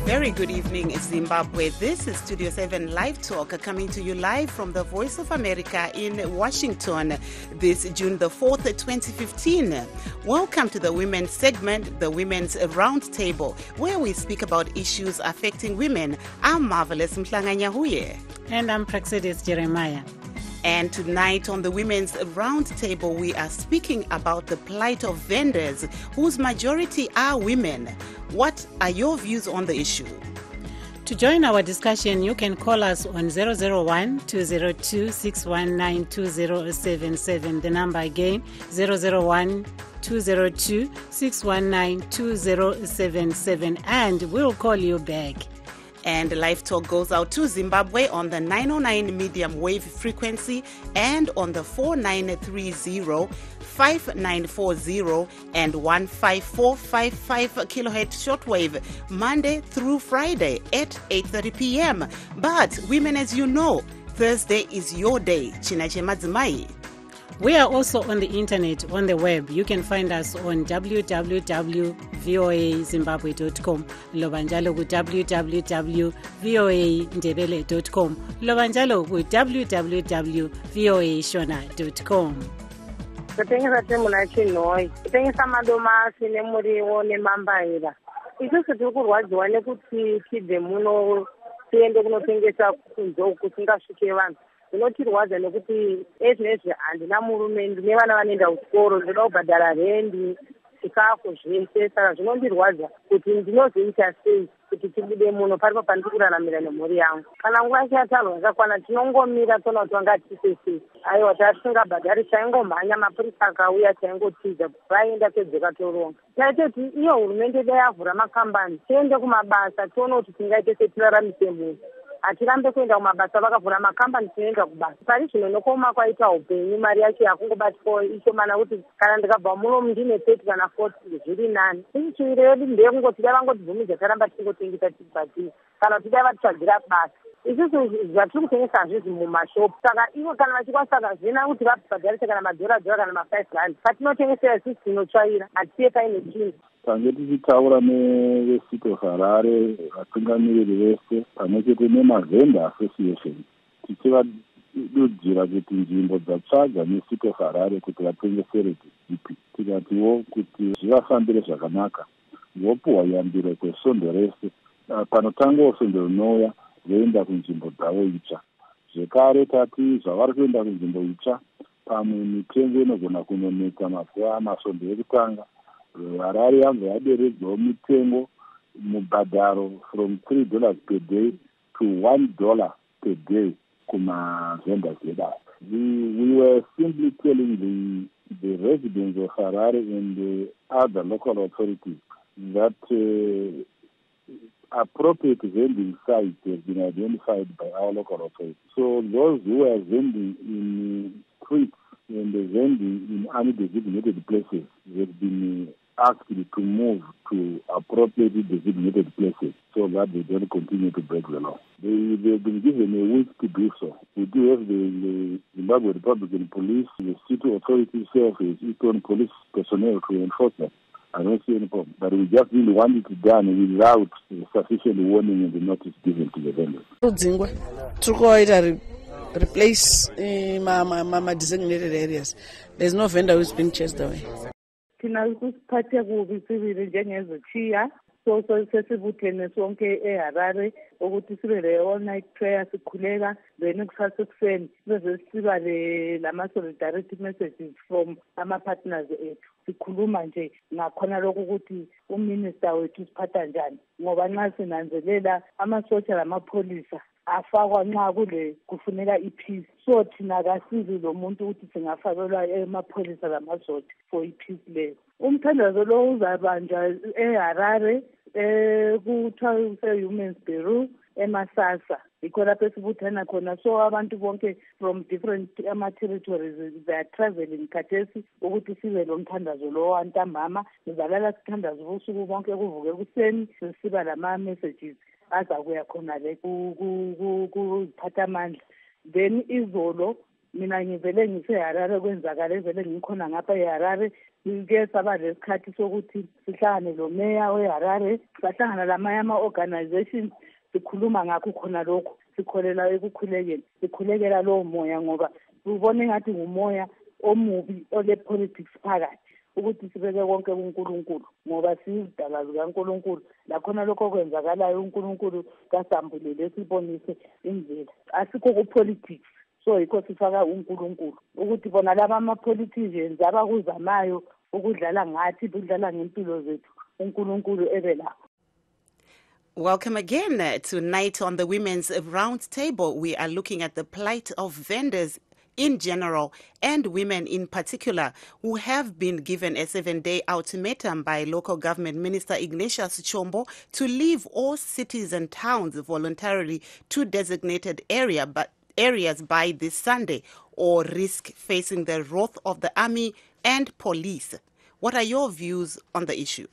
Very good evening, Zimbabwe. This is Studio 7 Live Talk coming to you live from the Voice of America in Washington this June the 4th, 2015. Welcome to the women's segment, the Women's Roundtable, where we speak about issues affecting women. I'm Marvelous Mhlanganyahuye. And I'm Praxedis Jeremiah. And tonight on the Women's Roundtable, we are speaking about the plight of vendors, whose majority are women. What are your views on the issue? To join our discussion, you can call us on 001-202-619-2077. The number again, 001-202-619-2077. And we'll call you back. And LiveTalk goes out to Zimbabwe on the 909 medium wave frequency and on the 4930, 5940 and 15455 kilohertz shortwave Monday through Friday at 8:30 p.m. But women, as you know, Thursday is your day. Chinache Madzimai. We are also on the internet, on the web. You can find us on www.voazimbabwe.com, lobanjalo ku www.voandebele.com, lobanjalo ku www.voashona.com. Kutengesa temuna chinoi, kutengesa madomasi nemuriwo nemambaira. Isusu tiri kurwadziwa nekuti tibve muno tiende kunotengesa kunze kusingasvike vanhu. Zvinotirwadza nekuti ezvinezvi handina murume, ndine vana vanoenda kuchikoro, ndinoda kubhadhara rendi, chikafu zvese. Saka zvinondirwadza kuti ndinozoita sei kuti tibude muno paripo pandiri kuraramira nemhuri yangu. Kana nguva yatarwa yakakwana, tinongomira toona kuti vangatise sei. Aiwa, tasingabhadhari chaingomhanya, mapurisa akauya chaingotiza vaenda pedzeka toronga. Taitoti iyo hurumende dai yavhura makambani, tiende kumabasa tione kuti tingaite setiraramise munhu. Hatirambe kuenda kumabasa, vakavhura makambani tinoenda kubasa. Pari zvino nokoma kwaita upenyu, mari yacho yakungobatwa ishomana kuti kana ndikabva muno ndine 30 kana 40 zviri nani. Chiri yedu ndeyekungoti dai vangotibvumidza taramba tichingotengesa tibhadhira kana kuti dai vatitsvagira basa. Isusu zvatiri kutengesa hazvizvi mumashopu. Saka ivo kana vachikwanisa kazvina kuti vabhadharise kana madhora kana ma5 rand, patinotengesera isusu tinotsvaira, hatisiye paine chinhu. Tange tichitaura nevesito Harare, vatungamiriri vese pamwe chete nemavenda association, tichivadudzira kuti nzvimbo dzatsvaga nesito Harare kuti vatengesere tizipi. Tikatiwo kuti zvivafambire zvakanaka, vopuhwa yambiro kwesondo rese. Panotangawo sondo rinouya voenda kunzvimbo dzavo itsva. Zvekare tati zvavari kuenda kunzvimbo itsva, pamwe mitengo inogona kunoneka mazuva amasondo ekutanga. Harare yangu yaderedzwawo mitengo mubhadharo from $3 per day to $1 per day kumavenda zvedare. We were simply telling the residents of Harare and the other local authorities that appropriate vending sites have been identified by our local authorities. So those who are vending in streets and vending in undesignated places have been asked to move to appropriately designated places so that they don't continue to break the law. They've been given a week to do so. We do have the Zimbabwe Republican Police, the city authorities itself has its own police personnel to enforce that. I don't see any problem. But we just really want it done without sufficient warning and the notice given to the vendors. Replace my designated areas. There's no vendor who's been chased away. Tinakusiphatha kubi sibili njengezochiya so sesibuthene sonke eHarare ukuthi sibe le all night prayer sikhuleka then kusasa kuseni bese siba lama solidarity messages from ama-partners ethu. Sikhuluma nje ngakhona lokho ukuthi uminister wethu siphatha njani ngoba nxa sinanzelela amasotsha lamapholisa afakwa nxa kule kufuneka ipeace. So thina kasizi lo muntu ukuthi singafakelwa emapholisa lamasotsha for ipeace leyo. Umthandazo lo uzabanjwa eHarare kuthiwa use-Women's Bureau eMasasa. Yikho lapho esibuthana khona. So abantu bonke from different territories they are traveling khathesi ukuthi sibe lo mthandazo lo wantambama. Sizalala sithandazo ubusuku bonke kuvuke kuseni sisiba lama-messages azakuya khona le kuphathamandla. Then izolo mina ngivele ngiseHarare kwenzakala vele ngikhona ngapha eHarare ngike saba lesikhathi sokuthi sihlangane lo mayor weHarare sahlangana lamanye ama-organizations sikhuluma ngakho khona lokho sikholela ekukhulekeni sikhulekela lowo moya ngoba ubone ngathi ngumoya omubi ole politics phakathi ukuthi sibeke konke kuNkulunkulu ngoba sizidala zikaNkulunkulu lakhona lokho kwenzakalayo uNkulunkulu kasambulele sibonise indlela asikho ku-politics so yikho sifaka uNkulunkulu ukuthi bona laba ama-politicians abakuzamayo ukudlala ngathi budlala ngempilo zethu uNkulunkulu ebe lapho. Welcome again. Tonight on the Women's Roundtable, we are looking at the plight of vendors in general and women in particular who have been given a 7-day ultimatum by local government minister Ignatius Chombo to leave all cities and towns voluntarily to designated areas by this Sunday or risk facing the wrath of the army and police. What are your views on the issue?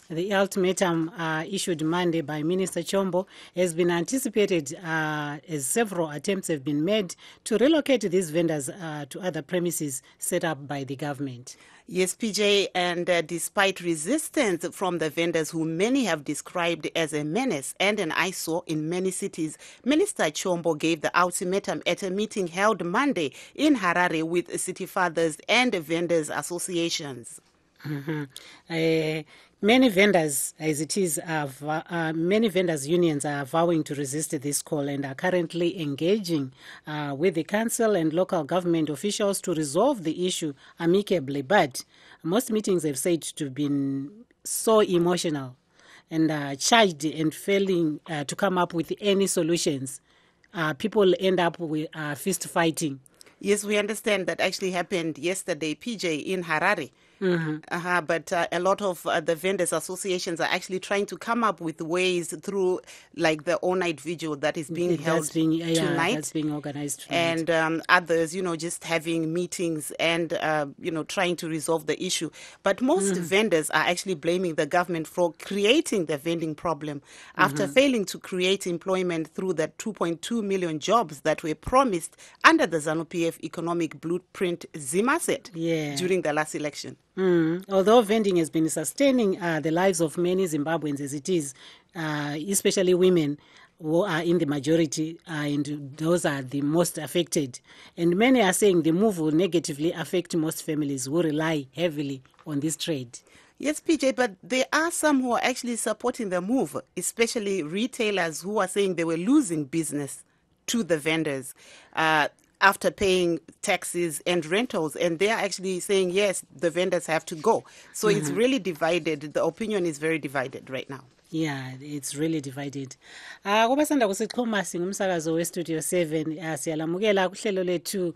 The ultimatum issued Monday by Minister Chombo has been anticipated as several attempts have been made to relocate these vendors to other premises set up by the government. Yes, PJ, and despite resistance from the vendors who many have described as a menace and an eyesore in many cities, Minister Chombo gave the ultimatum at a meeting held Monday in Harare with city fathers and vendors associations. Many vendors, as it is, many vendors' unions are vowing to resist this call and are currently engaging with the council and local government officials to resolve the issue amicably. But most meetings have said to have been so emotional and charged and failing to come up with any solutions. People end up with fist fighting. Yes, we understand that actually happened yesterday, PJ, in Harare. But a lot of the vendors associations are actually trying to come up with ways through like the all-night vigil that is being held tonight. That's being organized tonight. And others, just having meetings and, trying to resolve the issue. But most vendors are actually blaming the government for creating the vending problem after failing to create employment through the 2.2 million jobs that were promised under the ZANU-PF economic blueprint ZIMASET during the last election. Although vending has been sustaining the lives of many Zimbabweans as it is, especially women who are in the majority, and those are the most affected. And many are saying the move will negatively affect most families who rely heavily on this trade. Yes, PJ, but there are some who are actually supporting the move, especially retailers who are saying they were losing business to the vendors after paying taxes and rentals, and they are actually saying, yes, the vendors have to go. So it's really divided. The opinion is very divided right now. Yeah, it's really divided. Kubasanda kusixhuma singumsakazo we-Studio 7 siyalamukela kuhlelo lethu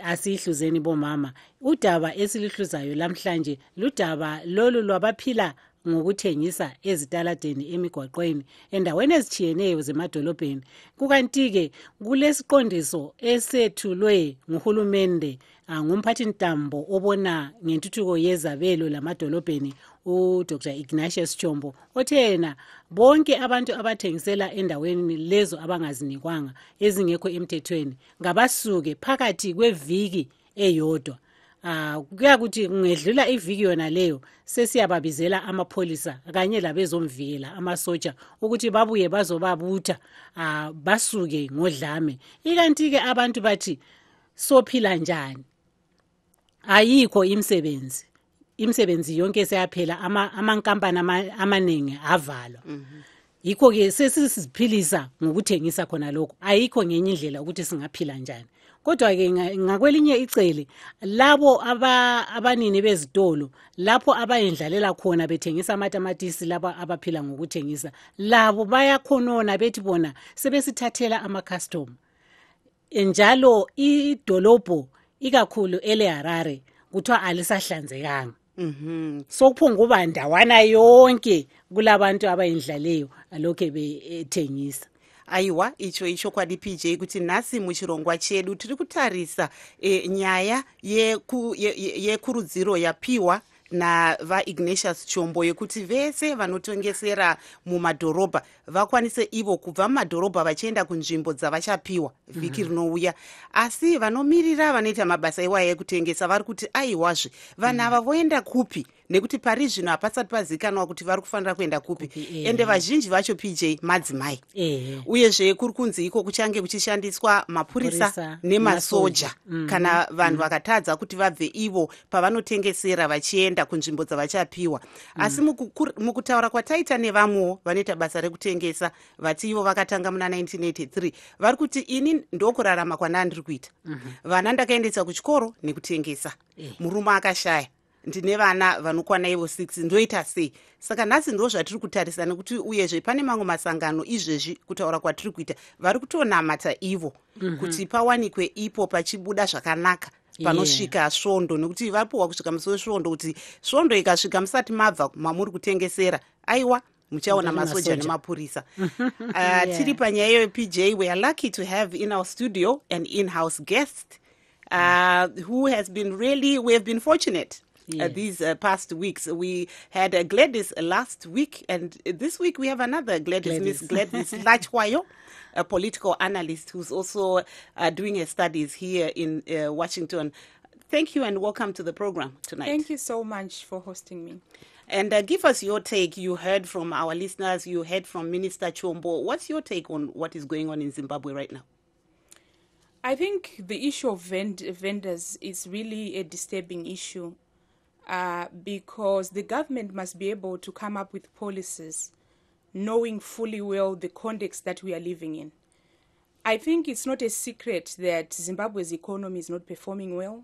asihluzeni bomama. Udaba esilihluzayo lamhlanje ludaba lolu lwabaphila ngokuthengisa ezitaladeni emigwaqweni endaweni ezitshiyeneyo zemadolobheni. Kukanti-ke kulesiqondiso esethulwe nguhulumende ngumphathintambo obona ngentuthuko yezabelo lamadolobheni uDr. Ignatius Chombo othe yena bonke abantu abathengisela endaweni lezo abangazinikwanga ezingekho emthethweni ngabasuke phakathi kweviki eyodwa. Kuyakuthi ngedlula iviki yona leyo sesiyababizela amapholisa kanye labezomvikela amasotsha ukuthi babuye bazobabutha basuke ngodlame. Ikanti-ke abantu bathi sophila njani? Ayikho imisebenzi yonke seyaphela, amankampani amaningi avalwa. Yikho-ke sesiziphilisa ngokuthengisa khona lokho. Ayikho ngenye indlela ukuthi singaphila njani. Kodwa-ke ngakwelinye icele labo abanini bezitolo lapho abayendlalela khona bethengisa amatamatisi labo abaphila ngokuthengisa labo bayakhonona bethi bona sebesithathela ama-custom. Njalo idolobho ikakhulu eleHarare kuthiwa alisahlanzekanga. Sokuphonguba ndawana yonke kulabantu abayendlaleyo alokhe bethengisa. Aiwa, icho kwadi PJ kuti nasi muchirongwa chedu tiri kutarisa nyaya yekurudziro yapiwa navaIgnatius Chombo yekuti vese vanotengesera mumadhorobha vakwanise ivo kubva mumadhorobha vachienda kunzvimbo dzavachapiwa vhiki rinouya. Asi vanomirira vanoita mabasa iwaya ekutengesa vari kuti aiwazve vanhu ava voenda kupi, nekuti pari zvino hapasati pazikanwa kuti vari kufanira kuenda kupi. Ende vazhinji vacho PJ madzimai, uyezve kuri kunzi iko kuchange kuchishandiswa mapurisa nemasoja kana vanhu vakatadza kuti vabve ivo pavanotengesera vachienda kunzvimbo dzavachapiwa. Asi mukutaura kwataita nevamwewo vanoita basa rekutengesa vati ivo vakatanga muna 1983 vari kuti ini ndokurarama kwandandiri kuita. Vana ndakaendesa kuchikoro nekutengesa. Murume akashaya, ndine vana vanokwana ivo 6, ndoita sei? Saka nhasi ndo zvatiri kutarisa, nekuti uyezve pane mamwe masangano izvezvi kutaura kwatiri kuita vari kutonamata ivo kuti pawanikwe ipo pachibuda zvakanaka panosvika svondo, nekuti vapuwa kusvika musi wesvondo kuti svondo ikasvika musati mabva mamuri kutengesera, aiwa muchaona masoja nemapurisa. Tiri panyaya iyoyo PJ, we are lucky to have in our studio an in-house guest who has been really, we have been fortunate. These past weeks. We had Gladys last week, and this week we have another Gladys. Miss Gladys Lachwayo, a political analyst who's also doing her studies here in Washington. Thank you and welcome to the program tonight. Thank you so much for hosting me. And give us your take. You heard from our listeners, you heard from Minister Chombo. What's your take on what is going on in Zimbabwe right now? I think the issue of vendors is really a disturbing issue. Because the government must be able to come up with policies knowing fully well the context that we are living in. I think it's not a secret that Zimbabwe's economy is not performing well.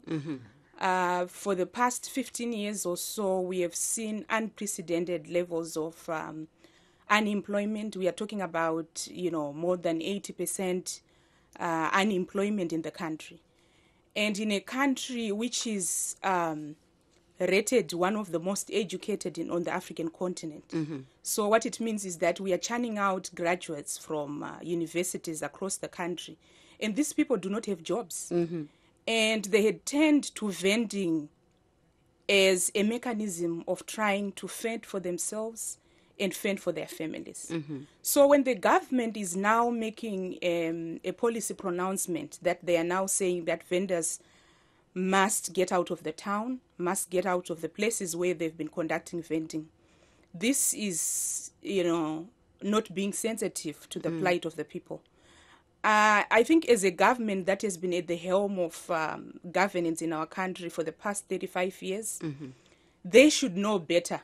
For the past 15 years or so, we have seen unprecedented levels of unemployment. We are talking about, more than 80% unemployment in the country. And in a country which is rated one of the most educated on the African continent. So what it means is that we are churning out graduates from universities across the country. And these people do not have jobs. And they had turned to vending as a mechanism of trying to fend for themselves and fend for their families. So when the government is now making a policy pronouncement that they are now saying that vendors must get out of the town, must get out of the places where they've been conducting vending. This is, not being sensitive to the plight of the people. I think as a government that has been at the helm of governance in our country for the past 35 years, they should know better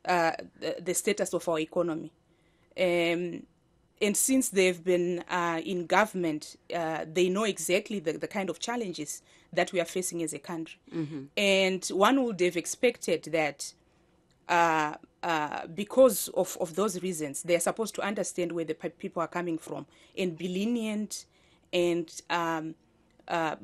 the status of our economy. And since they've been in government, they know exactly the kind of challenges that we are facing as a country. And one would have expected that because of those reasons, they are supposed to understand where the people are coming from and be lenient and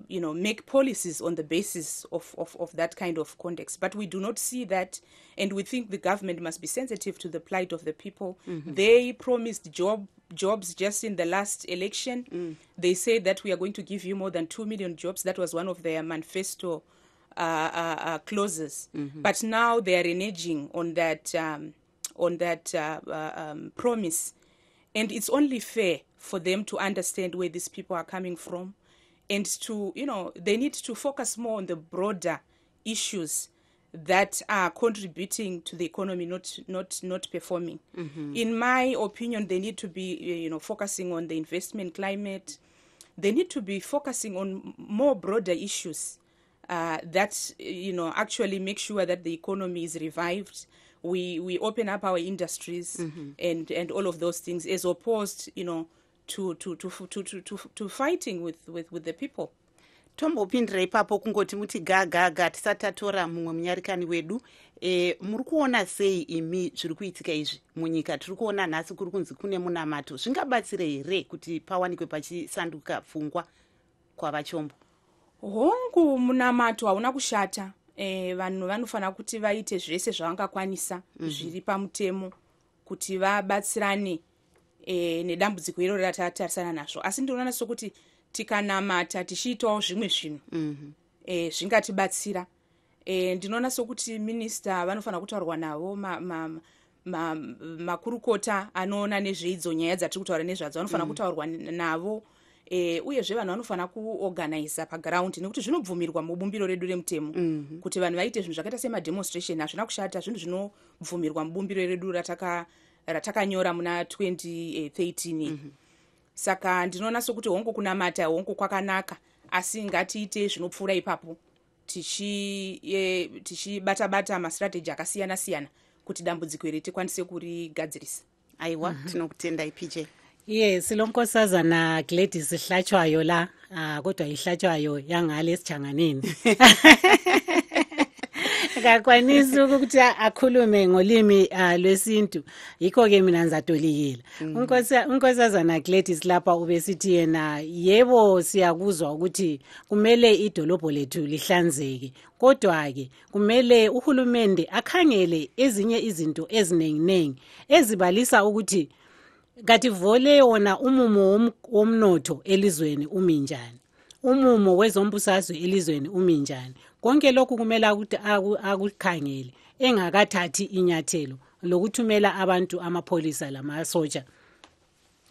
make policies on the basis of that kind of context. But we do not see that, and we think the government must be sensitive to the plight of the people. They promised jobs just in the last election. They said that we are going to give you more than 2 million jobs. That was one of their manifesto clauses. But now they are reneging on that promise. And it's only fair for them to understand where these people are coming from, and to, they need to focus more on the broader issues that are contributing to the economy not performing. In my opinion, they need to be focusing on the investment climate. They need to be focusing on more broader issues that actually make sure that the economy is revived. We open up our industries and all of those things, as opposed to fighting with the people. Tombopindira ipapo kungoti muti gaga tisati tatora mumwe munyarikani wedu. Muri kuona sei imi zviri kuitika izvi munyika? Tiri kuona nhasi kuri kunzi kune munamato. Zvingabatsira here kuti pawanikwe pachisanduka pfungwa kwavachombo? Hongu munamato hauna kushata. Vanhu vanofana kuti vaite zvese zvavangakwanisa zviri pamutemo kuti vabatsirane nedambudziko iro ratatarisana nazvo. Asi ndinoona sokuti tikanamata tichiitawo zvimwe zvinhu zvingatibatsira. ndinoona sokuti minister vanofanira kutaurwa navo makurukota anoona nezveidzo nyaya dzatiri kutaura nezvadzo vanofanira kutaurwa navo uyezve vanhu vanofanira kuorganiza paground nekuti zvinobvumirwa mubumbiro redu remutemo kuti vanhu vaite zvinhu zvakaita semademonstration hazvina kushata zvinhu zvinobvumirwa mubumbiro redu ratakanyora muna 2013 saka ndinoona sokuti hongo kunamata hongo kwakanaka asi ngatiite zvinopfuura ipapo tichibata mastrategy akasiyana siyana kuti dambudziko iri tikwanise kurigadzirisa. Aiwa, tinokutendai PJ. Yes, silonkosazana Gladys ihlatshwayo la kodwa ihlatshwayo yangale esichanganeni. Akakwanisi ukuthi akhulume ngolimi lwesintu yikho ke mina ngizatolikela. Unkosazana Gladys lapha ubesithi yena yebo siyakuzwa ukuthi kumele idolobho lethu lihlanzeke kodwa ke kumele uhulumende akhangele ezinye izinto ezinenginengi ezibalisa ukuthi Kati vole wona umumo womnotho elizweni uminjani. Umumo wezombusazwe elizweni uminjani. Konke lokhu kumela ukuthi akukhangele engakathathi inyathelo lokuthumela abantu amapolisa lamasoja.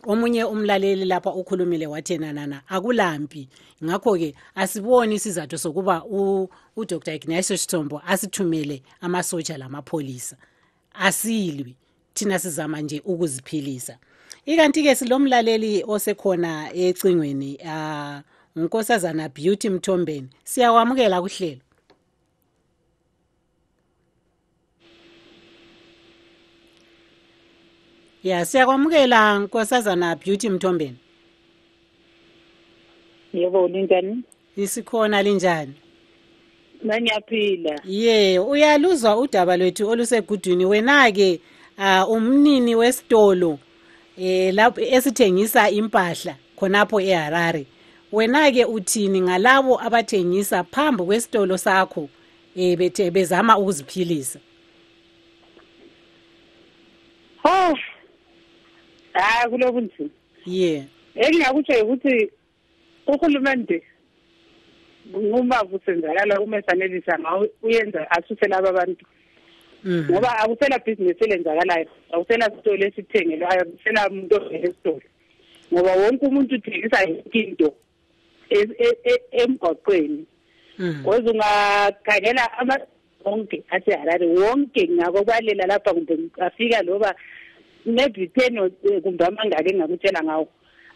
Omunye umlaleli lapha ukhulumile wathi nana akulampi ngakho ke asiboni isizathu sokuba uDr Ignatius Chombo asithumele amasoja lamapolisa. Asilwi thina sizama nje ukuziphilisa. Ikanti ke silomlaleli osekhona ecingweni unkosazana Beauty Mthombeni siyakwamukela kuhlelo. Ya siyakwamukela nkosazana Beauty Mthombeni. Yebo linjani? Isikhona linjani? Nanyaphila. Uyaluzwa udaba lwethu olusegudwini wena ke umnini wesitolo lapho esithengisa impahla khonapho eHarare. Wena ke uthini ngalabo abathengisa phambi kwesitolo sakho bethe bezama ukuziphilisa? Kulobunzima. Engingakutsho ukuthi uhulumende uma kusenzakala umesanelisa ngawo uyenza asuse laba abantu. Ngoba akusela business elenzakalayo, akusela sitolo esithengelayo, akusela umuntu esitolo. Ngoba wonke umuntu uthengisa into emgwaqweni. Kodwa ungakhangela wonke aseHarare wonke ngakobalela lapha kumbe afika loba maybe 10 kumbe amangaki engakutshela ngawo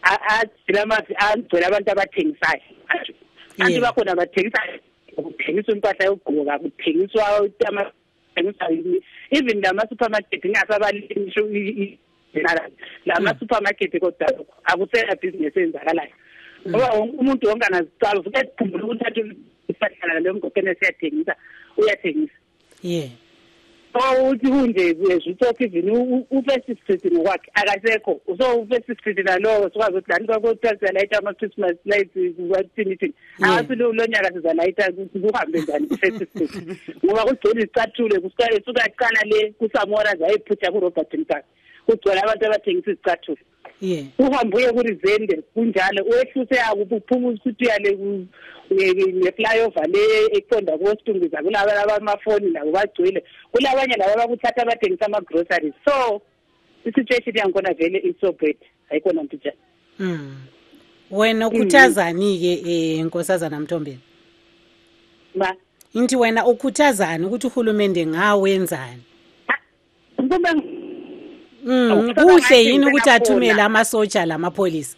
agcwele abantu abathengisayo. Kanti bakhona abathengisayo kuthengisa impahla yokugqoka kuthengiswa even lama supermarket ngasabalimi lama supermarket kodwa akusela business enzakalayo. Ngoba umuntu wonke anazicala futhi ekukhumbula ukuthi impahla le ngokene siyathengisa uyathengisa. Uthi kunje uzithoka even ufirst street ngokwakhe akasekho so ufirst street nalo sikwazi ukuthi lani kwakuthatha light ama Christmas lights kuwathini asilo lonyaka sizalayitha kuhambe njani ufirst street ngoba kugcwele izicathule kusikale sukaqala le kusamora zayiphutha kuRobert Mtaka kugcwele abantu abathengisa izicathule. Uhambuye kuRizende kunjalo uyehluse akuphuma ukuthi yale ne-flyover le eqonda kuStunguza kulaba abamafoni labo bagcwele kulabanye labo abakuthatha abathengisa ama-groceries so i-situation yakhona vele is so bad ayikona nto njani. Wena ukhuthazani-ke nkosazana Mthombeni? Inti wena ukhuthazani ukuthi uhulumende ngawenzani? Kuhle yini ukuthi athumele amasoja lamapolisa?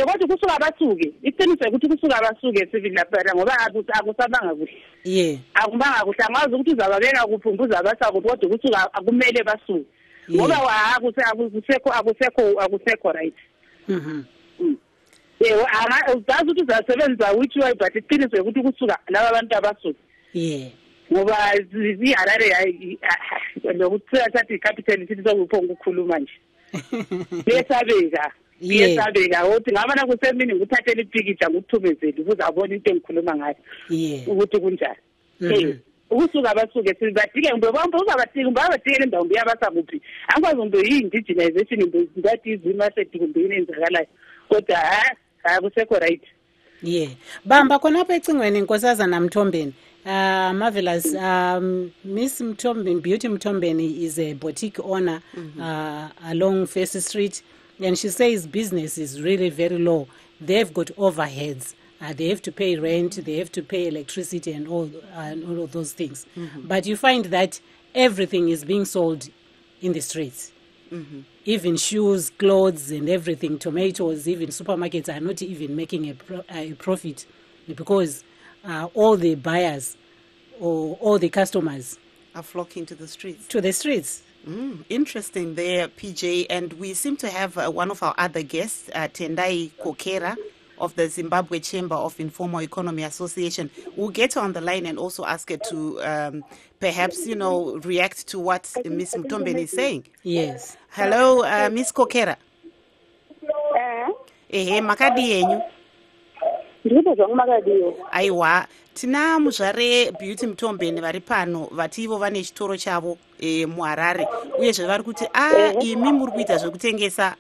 Kodwa kusuka abasuke iqiniso ukuthi kusuka abasuke civil lapha ngoba akusabanga kuhle. Akubanga kuhle angazi ukuthi uzababeka kuphumbuza abasako kodwa kusuka akumele basuke ngoba akusekho right. Uzazi ukuthi uzasebenza which way but iqiniso ukuthi kusuka laba abantu abasuke. Ngoba iHarare lokuthi thatha icapital city sokuphonga ukukhuluma nje. Yesabeka uthi ngabana kusemini nguthathele ipicture nguthumezeli uzabona into engikhuluma ngayo ukuthi kunjani. Ukusuka abasuke sizadike ngombe bombe uzabathika ngombe abathikele indawo ngiyabasa kuphi angikwazi ngombe yi-indigenization ngathi izima sethi kumbe inenzakalayo kodwa akusekho right. Yeah. Bamba khonapha ecingweni Nkosazana Mthombeni. Marvelous. Miss Mthombeni, Beauty Mthombeni is a boutique owner along Face Street, and she says business is really very low. They've got overheads. They have to pay rent, they have to pay electricity and all of those things. But you find that everything is being sold in the streets. Even shoes, clothes and everything, tomatoes, even supermarkets are not even making a profit because all the buyers or all the customers are flocking to the streets. Interesting there, PJ. And we seem to have one of our other guests, Tendai Kokera of the Zimbabwe Chamber of Informal Economy Association. We'll get her on the line and also ask her to perhaps, react to what Ms. Mtombeni is saying. Yes. Hello, Ms. Kokera. Makadi yenyu. Aiwa, tina muzvare Beauty Mtombeni vari pano vativo vane chitoro chavo muHarare uyezve vari kuti imi muri kuita zvekutengesa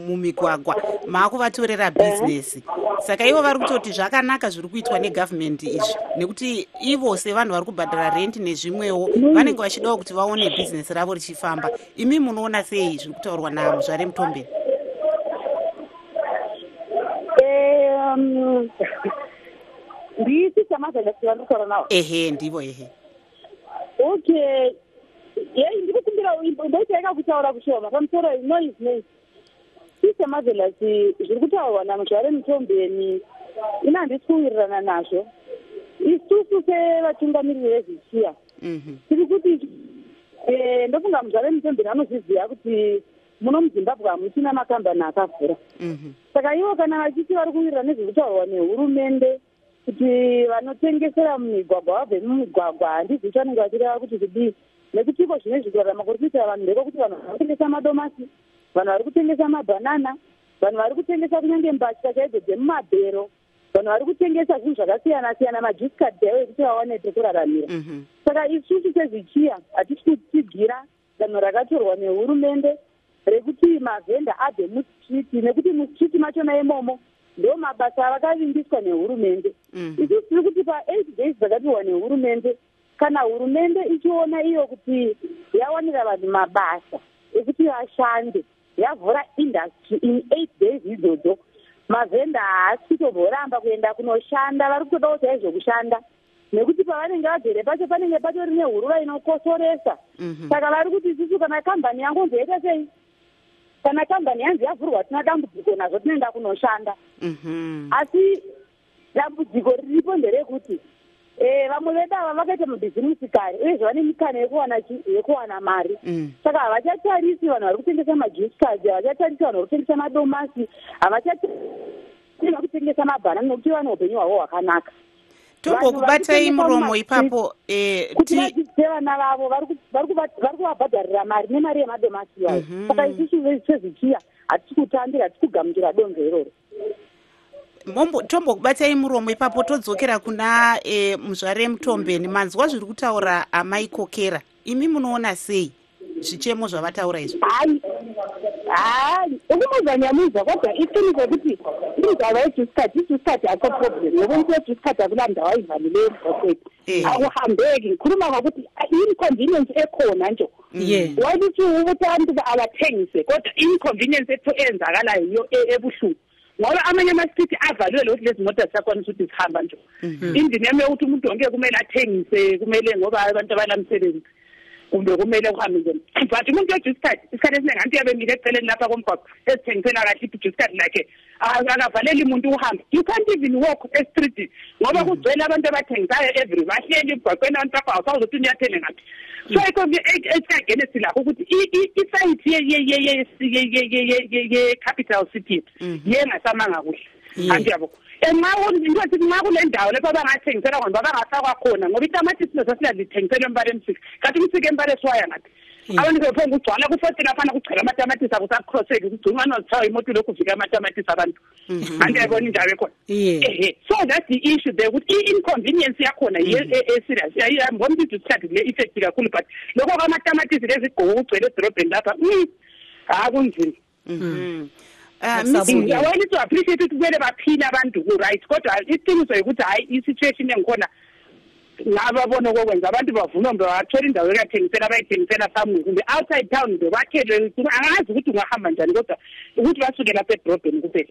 mumigwagwa maakuvatorera bhizinesi. Saka ivo vari kutoti zvakanaka zviri kuitwa negovernment izvi nekuti ivo sevanhu vari kubhadhara rent nezvimwewo vanenge vachidawo kuti vaone bhizinesi ravo richifamba. Imi munoona sei zviri kutaurwa namuzvare Mtombeni? Nditi samazana siyandukora nawo. Ndivo Okay. Ndikukumbira ndocheka kutaura kushoma pamusoro noise. Samazana zviri kutaurwa namuzvare Mtombeni ina ndikuwirirana nazvo. Isusu sevatungamiriri vezvichiya. Tiri kuti ndofunga muzvare Mtombeni anozviziva kuti muno muZimbabwe hamuchina makambani akavhura. Saka ivo kana vachiti vari kuwirirana nezvekutaurwa nehurumende kuti vanotengesera mumigwagwa vabve mumigwagwa handizvo chanenge vachireva kuti kudii nekuti iko zvine zvikurarama kuri kuitira vanhu ndekuti vanhu vari kutengesa madomasi, vanhu vari kutengesa mabhanana, vanhu vari kutengesa kunyange mbatya chaidzo dzemumabhero, vanhu vari kutengesa zvinhu zvakasiyana siyana, majusikadhi avo ekuti vaone pekuraramira. Saka isusu sezvichiya hatisi kutsigira danho rakatorwa nehurumende rekuti mavhenda abve mustriti nekuti mustriti machona imomo ndo mabasa avakavimbiswa nehurumende. Isusu tiri kuti pa8 days dzakapiwa nehurumende, kana hurumende ichiona iyo kuti yawanira vanhu mabasa ekuti vashande, yavhura industry in 8 days idzodzo, mavhenda haasi kutomboramba kuenda kunoshanda, vari kutodawo chaizvo kushanda nekuti pavanenge vagere pacho panenge patori nehuruva inokosoresa. Saka vari kuti isusu kana kambani yangonzoita sei, kana kambani yanzi yavhurwa tina dambudziko nazvo tinoenda kunoshanda. Asi dambudziko riripo nderekuti vamwe vedu ava vakaita mabhizimusi kare uyezve vane mikana yekuwana mari. Saka havachatarisi vanhu vari kutengesa majusikadhi, havachatarisi vanhu vari kutengesa madomasi, havachatarisi kutengesa mabhanana nekuti vane upenyu hwavo hwakanaka. Tombokubatai muromo ipapo kuti vadzidzise vana vavo vari kuvabhadharira mari nemari yemadomasi yavo. Saka isusu sezvichiya hatisi kutambira, hatisi kugamuchira donzo iroro. Tombokubatai muromo ipapo todzokera kuna muzvare Mtombeni. Manzwa zviri kutaura amai Kokera, imi munoona sei zvichemo zvavataura izvi? Ukumuzanyamuza kodwa iqiniso ukuthi indaba yejusikadi akho problem nekuthi yejusikadi akula ndawo ayivalileyo emgwaqweni akuhambeki. Ngikhuluma ngokuthi i-inconvenience ekhona nje wakithi ukuthi abantu abathengise kodwa i-inconvenience enzakalayo yiyo ebuhlungu ngoba amanye ama-street avaliwe lokuthi lezi moto zisakwanisa ukuthi zihamba nje. Indima yami yokuthi umuntu wonke kumele athengise, kumele ngoba abantu abanamsebenzi kumbe kumele kuhambe nje. But umuntu wejusikadi isikhathi esiningi anti yabemile eceleni lapha komgwaqo ezithengisela kahle ijusikadi lakhe akavaleli umuntu uhambe. You can't even walk e-street ngoba kugcwele abantu abathengisayo every bahleli emgwaqweni abantu lapha awusawuzothi uyathele ngaphi. So esikagene silakho ukuthi isayithi ye-capital city yengasamanga kuhle. Anti yabo nxa kule ndawo lapho abangathengisela khona babangafakwa khona ngoba itamatisi leso siyalithengisela embala emsika kanti umsika embala esiwaya ngathi abantu bephonga ugcwala kufotela afana kugcwala amatamatisi akusakroseki kugcuma nozithawa imoto lokhu uvika amatamatisi abantu. Anti yabona indawo ekhona. So that's the issue there ukuthi i-inconvenience yakhona serious. Ngibona ukuthi isikhathi le effect kakhulu but lokho kwamatamatisi lezigqoko kugcwele edorobheni lapha kunzima. I want to appreciate it where vaphila abantu right kodwa iqiniso ukuthi hayi i-situation engikhona ngababona kokwenza abantu bavuna mbe bathola indawo ekathengisela abayithengisela somewhere kumbe outside town mbe bakhelwe angazi ukuthi ungahamba njani kodwa ukuthi basuke lapha edrobheni kuphela.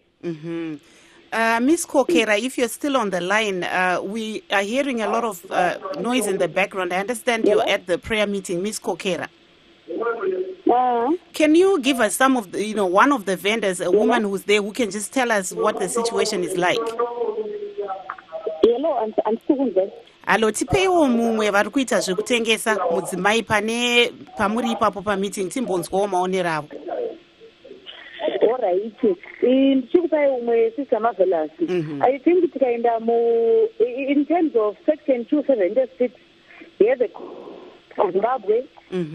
Miss Kokera, if you're still on the line, we are hearing a lot of noise in the background. I understand you're at the prayer meeting, Miss Kokera. Can you give us some of the, one of the vendors, a woman who's there, who can just tell us what the situation is like? Hello, I'm still there. Allo, tipeiwo mumwe vari kuita zvekutengesa mudzimai pane pamuri ipapo pameeting timbonzwawo maonero avo. Alright. Ndichikupai umwe Sister Marvelous. I think tikaenda in terms of section 276 here the Zimbabwe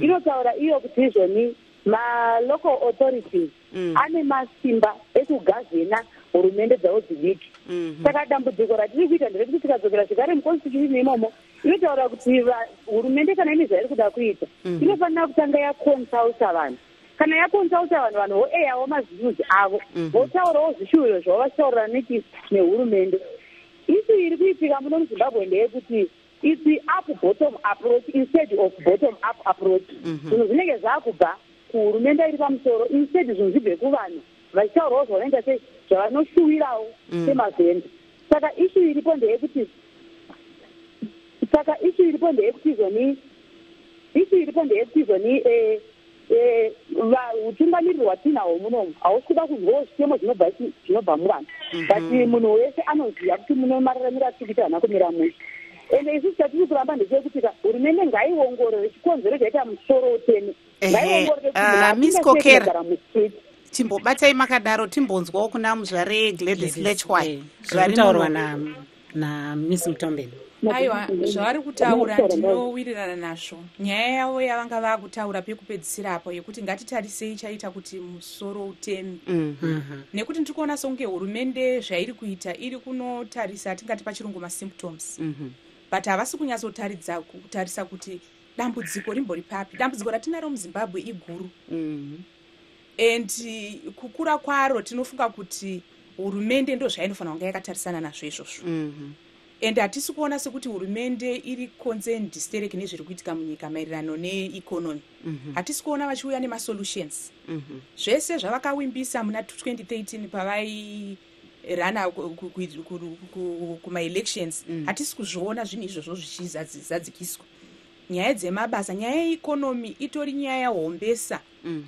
inotaura iyo kuti izvoni ma-local authorities ane masimba ekugazena hurumende dzavo dzidiki. Saka dambudziko ratiri kuita nderekuti tikadzokera zvekare muconstitution imomo inotaura kuti hurumende kana ine zvairi kuda kuita inofanira kutanga yakonsulta vanhu. Kana yakonsulta vanhu voeyawo mazviyuzi avo votaurawo zvishuwiro zvavo vachitaurira nehurumende. Isu iri kuitika muno muZimbabwe ndeyekuti it's up bottom approach instead of bottom up approach. Zvinhu zvinenge zvakubva kuhurumende iri pamusoro instead zvinhu zvibve kuvanhu vachitaurawo zvavanoita sei zvavanoshuwirawo semavhenda. Saka ishu iripo ndeyekuti izvoni utungamiriri hwatinahwo munomu hausi kuda kuzwawo zvitemo zvinobva muvanhu but munhu wese anoziva kuti muno mararamiro atiri kuita hana kumira musha. Ende isu chatiri kuramba ndechekuti hurumende ngaiongorore chikonzero chaita musoro uteme ngaiongorore Miss Kokera timbobatai makadaro timbonzwawo kuna muzvare Gladys Lechwai zvaritaurwa naMiss Mtombeni. Aiwa, zvavari kutaura ndinowirirana nazvo. Nyaya yavo yavanga vakutaura pekupedzisira apo yekuti ngatitarisei chaita kuti musoro uteme. Nekuti ndikuona songe hurumende zvairi kuita iri kunotarisa tingati pachirungu ma-symptoms. But havasi kutarisa kuti dambudziko rimbori papi. Dambudziko ratinaro muZimbabwe iguru. And kukura kwaro tinofunga kuti hurumende ndo zvainofanira kunge yakatarisana nazvo izvozvo. And hatisi kuona sekuti hurumende iri concerned distereke nezviri kuitika munyika maererano neeconomy. Hatisi kuona vachiuya nemasolutions. Zvese zvavakawimbisa muna 2013 pavairana kuma-elections hatisi kuzviona zvinhu izvozvo zvichizadzikiswa. Nyaya dzemabasa, nyaya yeeconomy itori nyaya hombesa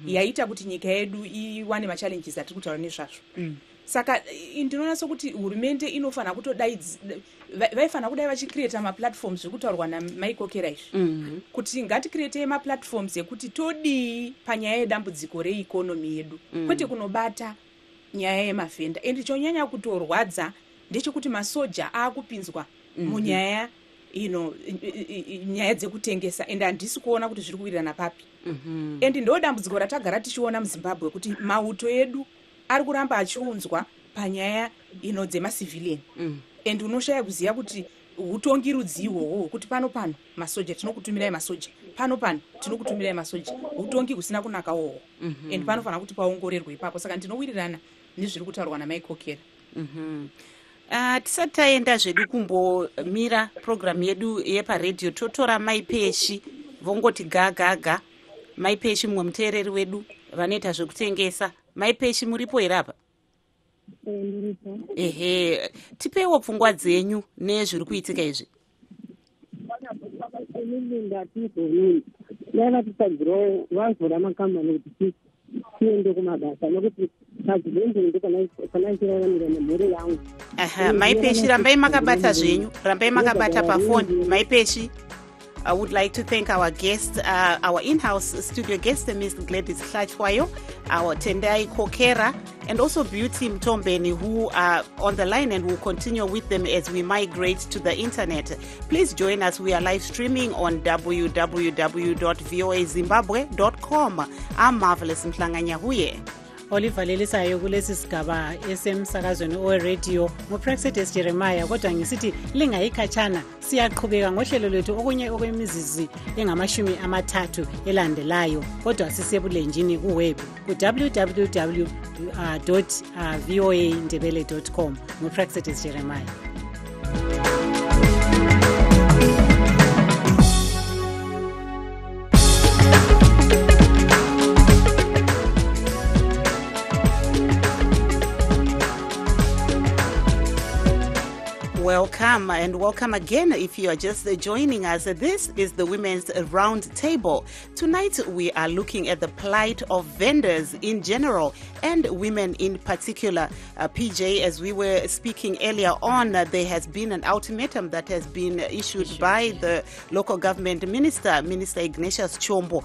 yaita kuti nyika yedu iwane machallenges atiri kutaura nezvazvo. Saka ndinoona sokuti hurumende inofanira vaifanira kudai vachicreata maplatforms zvekutaurwa namaikokera izvi kuti ngaticreate maplatforms ekuti todii panyaya yedambudziko reeconomy yedu kwete kunobata nyaya yemavhenda. And chonyanya kutorwadza ndechekuti masoja akupinzwa munyaya nyaya dzekutengesa and handisi kuona kuti zviri kuwirirana papi. And ndo dambudziko ratagara tichiona muZimbabwe kuti mauto edu ari kuramba achiunzwa panyaya dzemacivilian. And unoshaya kuziva kuti utongi rudzi ihwohwo kuti pano masoja tinokutumirai masoja, pano tinokutumirai masoja, utongi kusina kunaka wohwo. And panofanira kuti paongorerwe ipapo. Saka ndinowirirana nezviri kutaurwa namaikokera. Tisati taenda zvedu kumbomira program yedu yeparedhiyo totora maipeshi vongoti gaga. Maipeshi mumwe muteereri wedu vanoita zvekutengesa. Maipeshi muripo here apa? Ehe, tipeiwo pfungwa dzenyu nezviri kuitika izvi. Ndakatitsvagirawo vazora makambani kuti tiende kumabasa nekuti kazivenzeni ndo kana ichiraramira nemhuri yangu. Maipeshi rambai makabata zvenyu, rambai makabata pafoni. Maipeshi, I would like to thank our guest, our in-house studio guest, Ms. Gladys Lechwai, our Tendai Kokera, and also Beauty Mtombeni, who are on the line and will continue with them as we migrate to the internet. Please join us. We are live streaming on www.voazimbabwe.com. I'm Marvelous Mhlanganya Huye. olivalelisayo kulesi sigaba esemsakazweni oweredio nguPrexedes Jeremiah. Kodwa ngisithi lingayikhatshana, siyaqhubeka ngohlelo lwethu okunye okwemizizi engamashumi 3 elandelayo, kodwa sisebulenjini kuweb www.voandebele.com. nguPrexedes Jeremiah. Welcome and welcome again if you are just joining us. This is the Women's Round Table. Tonight we are looking at the plight of vendors in general and women in particular. PJ, as we were speaking earlier on, there has been an ultimatum that has been issued by the local government minister, Minister Ignatius Chombo,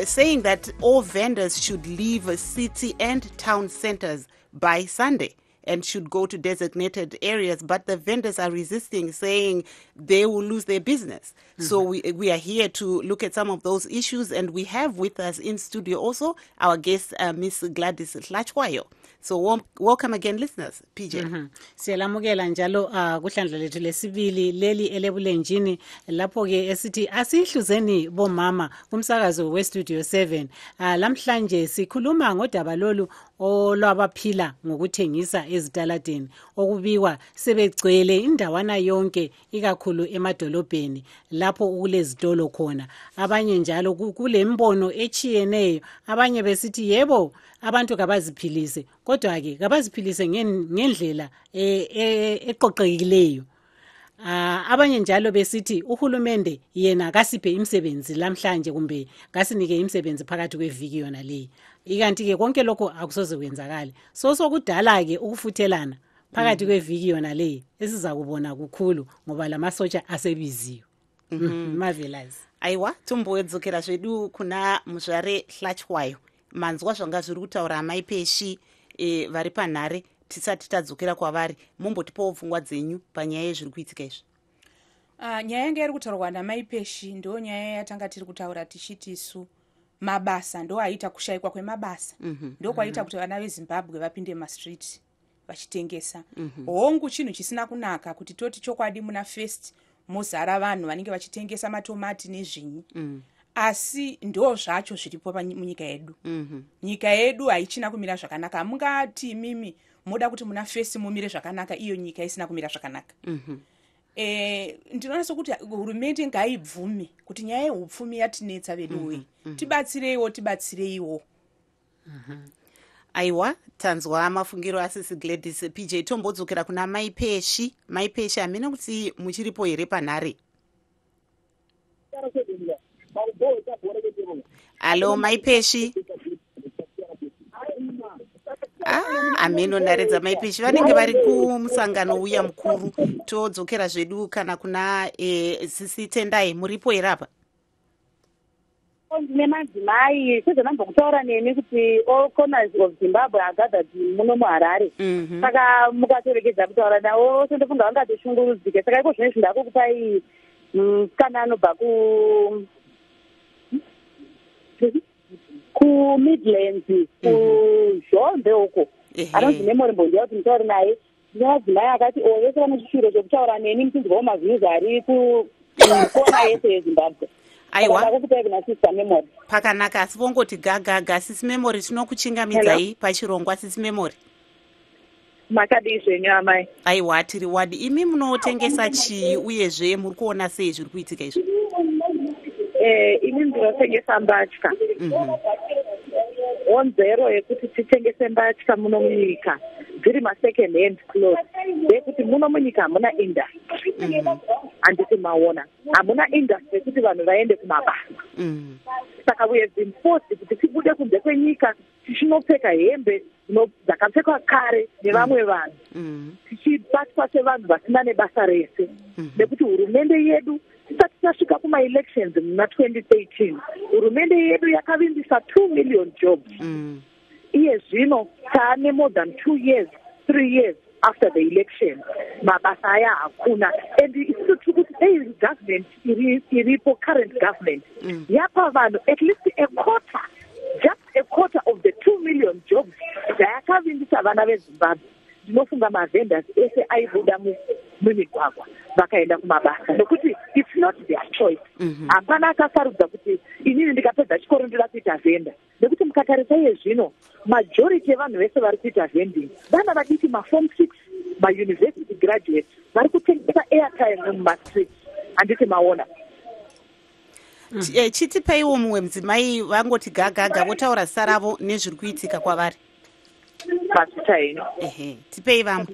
saying that all vendors should leave city and town centers by Sunday and should go to designated areas, but the vendors are resisting, saying they will lose their business. So we are here to look at some of those issues, and we have with us in studio also our guest, Miss Gladys Hlachwayo. So welcome again, listeners. PJ. Siyalamukela njalo kuhlandla lethu lesibili leli elebulenjini lapho ke esithi asihluzeni bomama kumsakazo we Studio 7. Lamhlanje sikhuluma ngodaba lolu olwabaphila ngokuthengisa ezitaladeni okubikwa sebegcwele indawana yonke ikakhulu emadolobheni lapho kulezitolo khona. Abanye njalo kulembono echiyeneyo, abanye besithi yebo abantu kabaziphilise, kodwa ke kabaziphilise ngendlela eqoqekileyo. Abanye njalo besithi uhulumende yena kasiphe imisebenzi lamhlanje kumbe kasinike imisebenzi phakathi kweviki yona le. Ikanti ke konke lokho akusoze kwenzakala. Sokudala ke ukufuthelana phakathi kweviki yona le esiza kubona kukhulu ngoba lamasotsha asebiziwe. Marvelous. Aiwa, tombowedzokera zvedu kuna muzvare Hlachwayo. Manzwa zvanga zviri kutaura amai Peshi vari panhare, tisati tadzokera kwavari, mumbotipawo pfungwa dzenyu panyaya yezviri kuitika izvi. Nyaya yanga iri kutaurwa namai Peshi ndo nyaya yatanga tiri kutaura tichiti isu mabasa ndo aita kushayikwa kwemabasa. Ndo kwaita kuti vana veZimbabwe vapinde mastreet vachitengesa. Hongu chinhu chisina kunaka kuti toti chokwadi muna first muzara vanhu vanenge vachitengesa matomati nezvinyi. Asi ndo zvacho zviripo munyika yedu. Nyika yedu haichina kumira zvakanaka. Mungati mimi moda kuti muna first mumire zvakanaka, iyo nyika isina kumira zvakanaka. Ndinoona sokuti hurumende ngaibvume kuti nyaya yeupfumi yatinetsa veduwe. Tibatsireiwo. Aiwa, tanzwa mafungiro asisi Gladys. PJ, tombodzokera kuna mai Peshi. Mai Peshi, amene kuti muchiripo here panhare. Alo, mai Peshi. Ameno naredza mai Peshi vanenge vari kumusangano uya mukuru. Todzokera zvedu kana kuna sisi Tendai, muripo here apa? Nemadzimai sezvanambokutaura neni kuti all corners of Zimbabwe are gathered muno muHarare. Saka mukatorekedza kutaura navo sendofunga vangatoshungurudzike. Saka iko zvine zvindakukupai kana anobva ku-Midlands, kuZhombe uko. Anonzi memory mbondiya kuti mutauri naye. Madzimai akati vese vane chishiro chekutaura neni muchinzwawo mavhiews ari kukona yese yeZimbabwe. Aiwa, pakanaka, asi vongoti gaga. Sisi Memory tinokuchingamidzai pachirongwa. Sisi Memory, makadii zvenyu amai? Aiwa, tiri wadi. Imi munotengesa chii uyezve muri kuona sei zviri kuitika izvi? Ini ndinotengesa mbatya. Onzero yekuti titengese mbatya muno munyika dziri ma-second hand clothes yekuti muno munyika hamuna industry. Handiti maona hamuna industry yekuti vanhu vaende kumabasa. Saka we have been forced kuti tibude kunze kwenyika tichindopfeka hembe dzakapfekwa kare nevamwe vanhu, tichibatwa sevanhu vasina nebasa rese. Nekuti hurumende yedu tisati tasvika kuma-elections muna 2013, hurumende yedu yakavimbisa 2 million jobs. Iye zvino taane more than 2 years, 3 years after the election, mabasa aya hakuna. And isusu tiri kuti dei government current government yapa vanhu at least a quarter, just a quarter of the 2 2 million jobs dzayakavimbisa vana vezimbabwe. Ndinofunga mavhendors ese aibuda mumigwagwa vakaenda kumabasa nokuti it's not their choice. Hapana akasarudza kuti inini ndikapedza chikoro ndoda kuita vhenda, nekuti mukatarisa iye zvino majority evanhu vese vari kuita vending vana vadiki maform 6 mauniversity graduates vari kutengesa airtime mumastreets. Handiti maona chitipeiwo mumwe mudzimai vangoti gagaga votaura zita ravo nezviri kuitika kwavari. pasita ino. Tipei vamwe.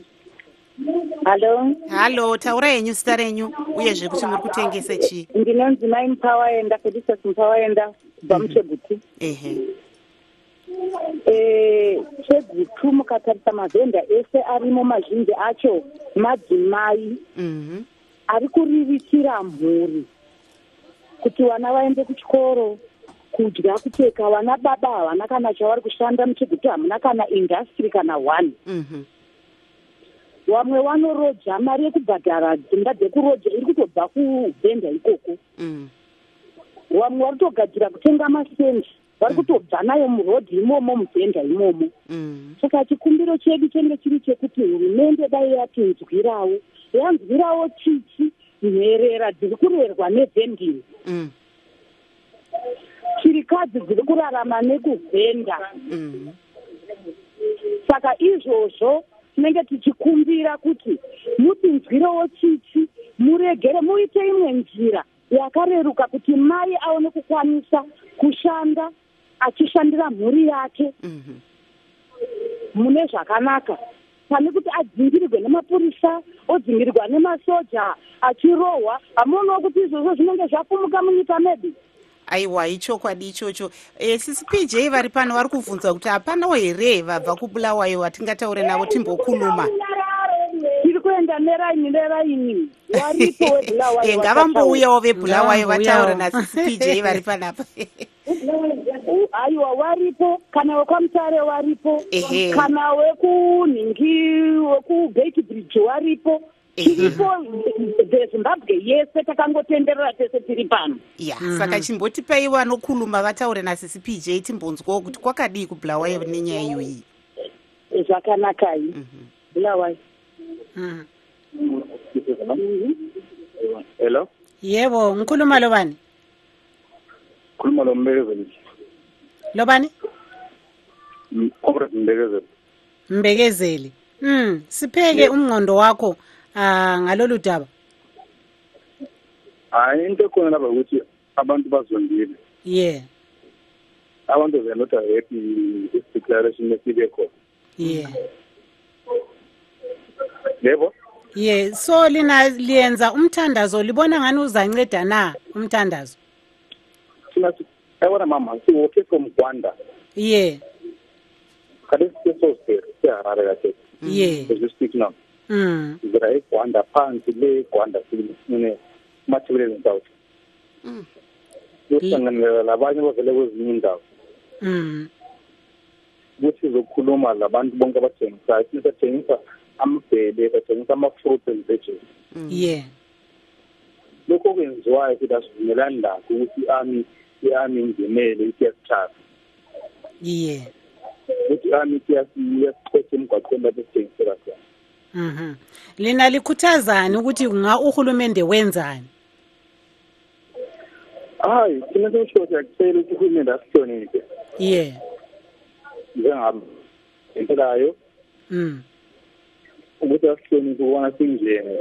Halo, taura yenyu zita renyu uyezve kuti muri kutengesa chii? Ndinonzi Mai Mpawaenda, Felicitas Mpawaenda kubva muChegutu. Chegutu mukatarisa mavhenda ese arimo mazhinji acho madzimai ari kuriritira mhuri kuti vana vaende kuchikoro, kudya, kupfeka. Vana baba havana kana chavari kushanda muChegutu, hamuna kana industry kana one. Vamwe vanoroja, mari yekubhadhara dzimba dzekuroja iri kutobva kuvhenda ikoko. Vamwe vari kutogadzira kutenga masendi, vari kutobva nayo murodhi imomo muvhenda imomo. Saka chikumbiro chedu chenge chiri chekuti hurumende dai yatinzwirawo, yanzwirawo tsitsi nherera dziri kurerwa nevhending. Chirikadzi dziri kurarama nekuvhenda. Saka izvozvo tinenge tichikumbira kuti mutinzwirewo tsitsi, muregere, muite imwe njira yakareruka kuti mai aone kukwanisa kushanda achishandira mhuri yake mune zvakanaka, pane kuti adzingirirwe nemapurisa, odzingirirwa nemasoja, achirohwa. Hamuonawo kuti izvozvo zvinenge zvafumuka munyika medu? Aiwa, ichokwadi ichocho. Sisi PJ vari pano vari kubvunza kuti hapanawo here vabva kubulawayo vatingataure navo timbokhuluma. Tiri kuenda neraini waripo webulawayo. Ngavambouyawo vebulawayo vataure nasisi PJ vari panapa. Aiwa, waripo, kana wekwamutare waripo, kana wekunhingi wekugate bridge waripo. Tiripo Zimbabwe yese takangotenderera tese tiri pano. Saka chimbotipei vanokhuluma vataure nasisi PJ timbonzwawo kuti kwakadii kubulawayo nenyaya iyoyi. Zvakanakai bulawayo. Hello. Yebo, ngikhuluma lobani? Khuluma lo Mbegezeli. Lobani? Mbegezeli. Mbegezeli. Sipheke umnqondo wakho ngalolu daba. Into khona lapha ukuthi abantu bazondile. Abantu they are not happy this declaration esibe khona. Yebo. So lina liyenza umthandazo, libona ngani uzanceda na umthandazo? Ayibona mama, siwoke from Rwanda. Kade sisosere siharare kahle. As we speak now. Zira eRwanda phansi le Rwanda sine mathebeleni South. Usanganela labanye bavele kwezinye indawo. Ukuthi zokukhuluma labantu bonke abathengisa, sithengisa amabhele, bathengisa ama-fruits and veggies. Lokho kwenziwayo ukuthi asivumelani lakho ukuthi i-army ingenele isiyasithatha. Ukuthi i-army iyasixotsha emgwaqweni lapho esithengisela khona. Lina likhuthazani ukuthi uhulumende wenzani? Hayi, thina sisho siyacela ukuthi uhulumende asihloniphe. Njengami entelayo ukuthi asihloniphe ukubona singene